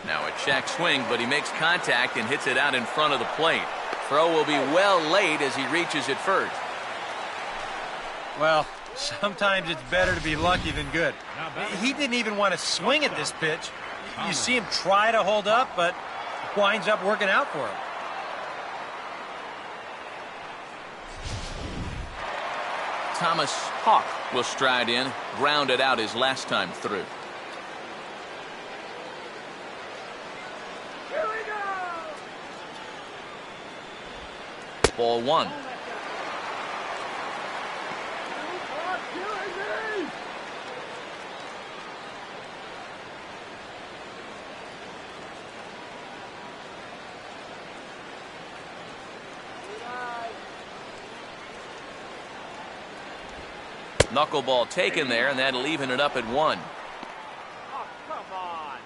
Now a check swing, but he makes contact and hits it out in front of the plate. Throw will be well late as he reaches it first.
Well, sometimes it's better to be lucky than good. He didn't even want to swing at this pitch. You see him try to hold up, but winds up working out for him.
Thomas Hawk will stride in, grounded out his last time through.
Here we go.
Ball one. Knuckleball taken there, and that'll even it up at 1.
Oh, come on.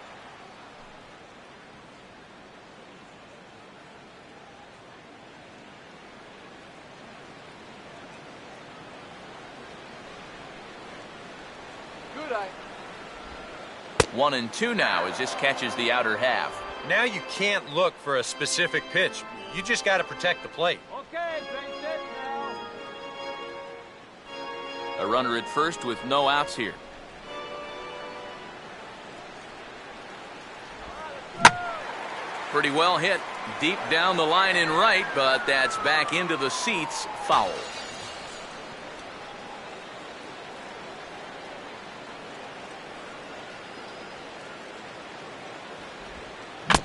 Good eye.
1 and 2 now as this catches the outer half.
Now you can't look for a specific pitch. You just got to protect the plate.
Okay, face it now.
A runner at first with no outs here. Pretty well hit. Deep down the line in right, but that's back into the seats. Foul.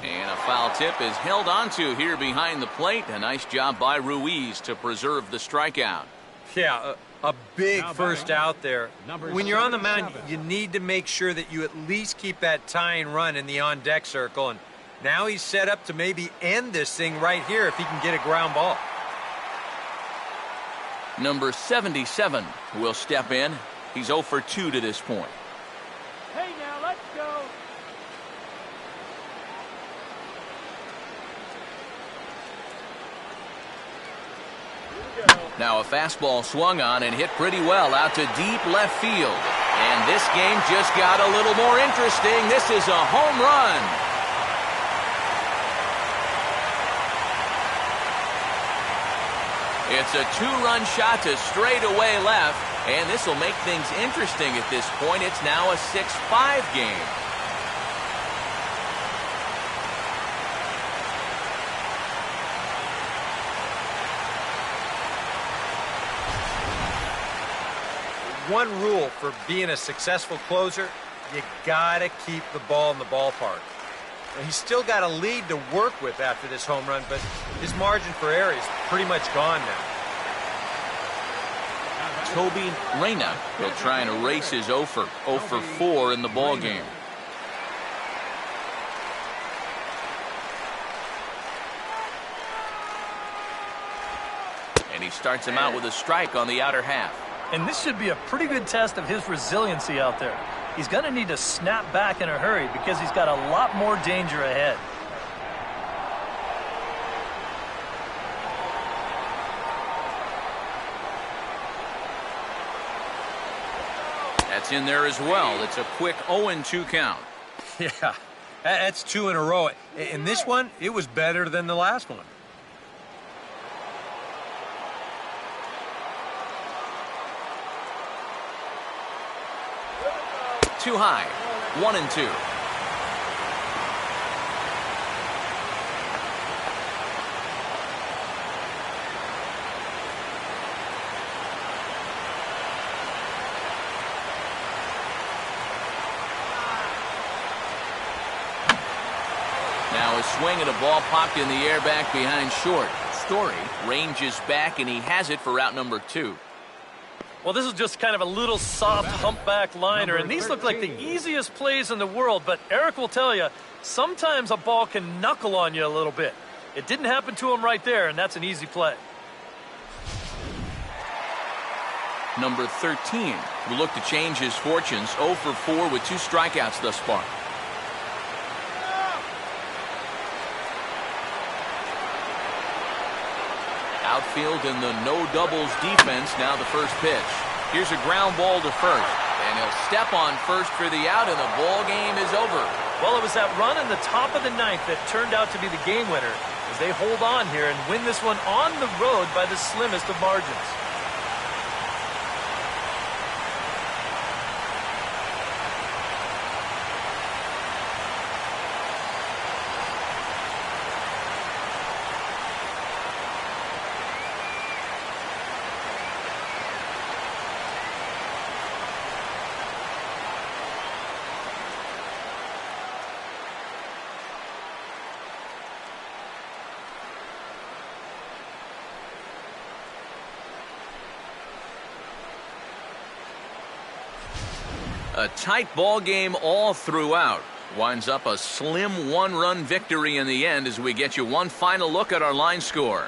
And a foul tip is held onto here behind the plate. A nice job by Ruiz to preserve the strikeout.
Yeah, a big first out there. When you're on the mound, you need to make sure that you at least keep that tying run in the on-deck circle. And now he's set up to maybe end this thing right here if he can get a ground ball.
Number 77 will step in. He's 0 for 2 to this point.
Hey, now let's go.
Now a fastball swung on and hit pretty well out to deep left field. And this game just got a little more interesting. This is a home run. It's a 2-run shot to straightaway left, and this will make things interesting at this point. It's now a 6-5 game.
One rule for being a successful closer, you gotta keep the ball in the ballpark. He's still got a lead to work with after this home run, but his margin for error is pretty much gone now.
Toby Reyna will try and erase his 0 for 4 in the ball game. And he starts him out with a strike on the outer half.
And this should be a pretty good test of his resiliency out there. He's going to need to snap back in a hurry because he's got a lot more danger ahead.
That's in there as well. It's a quick 0-2 count.
Yeah, that's 2 in a row. In this one, it was better than the last one.
Too high. 1-2. Now a swing and a ball popped in the air back behind short. Story ranges back, and he has it for out number 2.
Well, this is just kind of a little soft humpback liner, and these look like the easiest plays in the world, but Eric will tell you, sometimes a ball can knuckle on you a little bit. It didn't happen to him right there, and that's an easy play.
Number 13 will look to change his fortunes. 0 for 4 with 2 strikeouts thus far. Outfield in the no doubles defense. Now the first pitch. Here's a ground ball to first. And he'll step on first for the out, and the ball game is over.
Well, it was that run in the top of the ninth that turned out to be the game winner as they hold on here and win this one on the road by the slimmest of margins.
A tight ball game all throughout. Winds up a slim 1-run victory in the end as we get you one final look at our line score.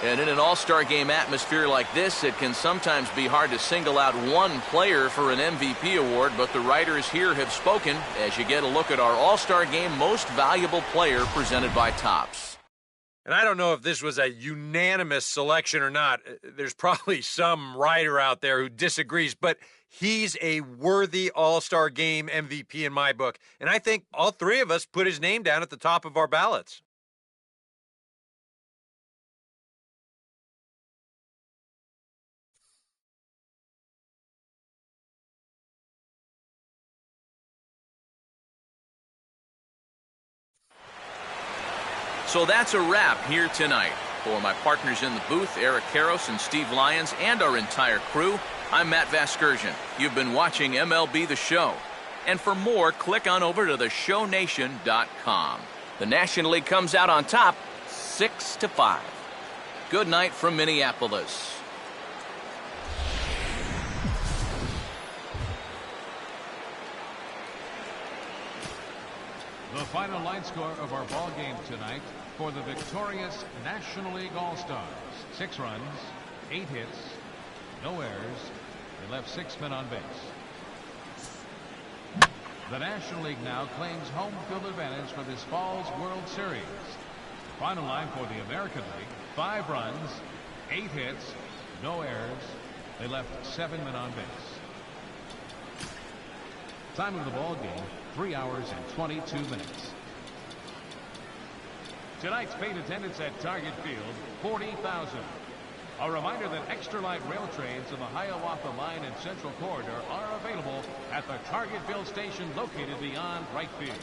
And in an all-star game atmosphere like this, it can sometimes be hard to single out one player for an MVP award, but the writers here have spoken as you get a look at our all-star game most valuable player presented by Topps.
And I don't know if this was a unanimous selection or not. There's probably some writer out there who disagrees, but he's a worthy all-star game MVP in my book. And I think all three of us put his name down at the top of our ballots.
So that's a wrap here tonight. For my partners in the booth, Eric Karros and Steve Lyons, and our entire crew, I'm Matt Vasgersian. You've been watching MLB The Show. And for more, click on over to theshownation.com. The National League comes out on top 6-5. Good night from Minneapolis.
The final line score of our ball game tonight for the victorious National League All-Stars. 6 runs, 8 hits, no errors. They left 6 men on base. The National League now claims home field advantage for this fall's World Series. Final line for the American League: 5 runs, 8 hits, no errors. They left 7 men on base. Time of the ball game: 3 hours and 22 minutes. Tonight's paid attendance at Target Field, 40,000. A reminder that extra light rail trains in the Hiawatha Line and Central Corridor are available at the Target Field station located beyond right field.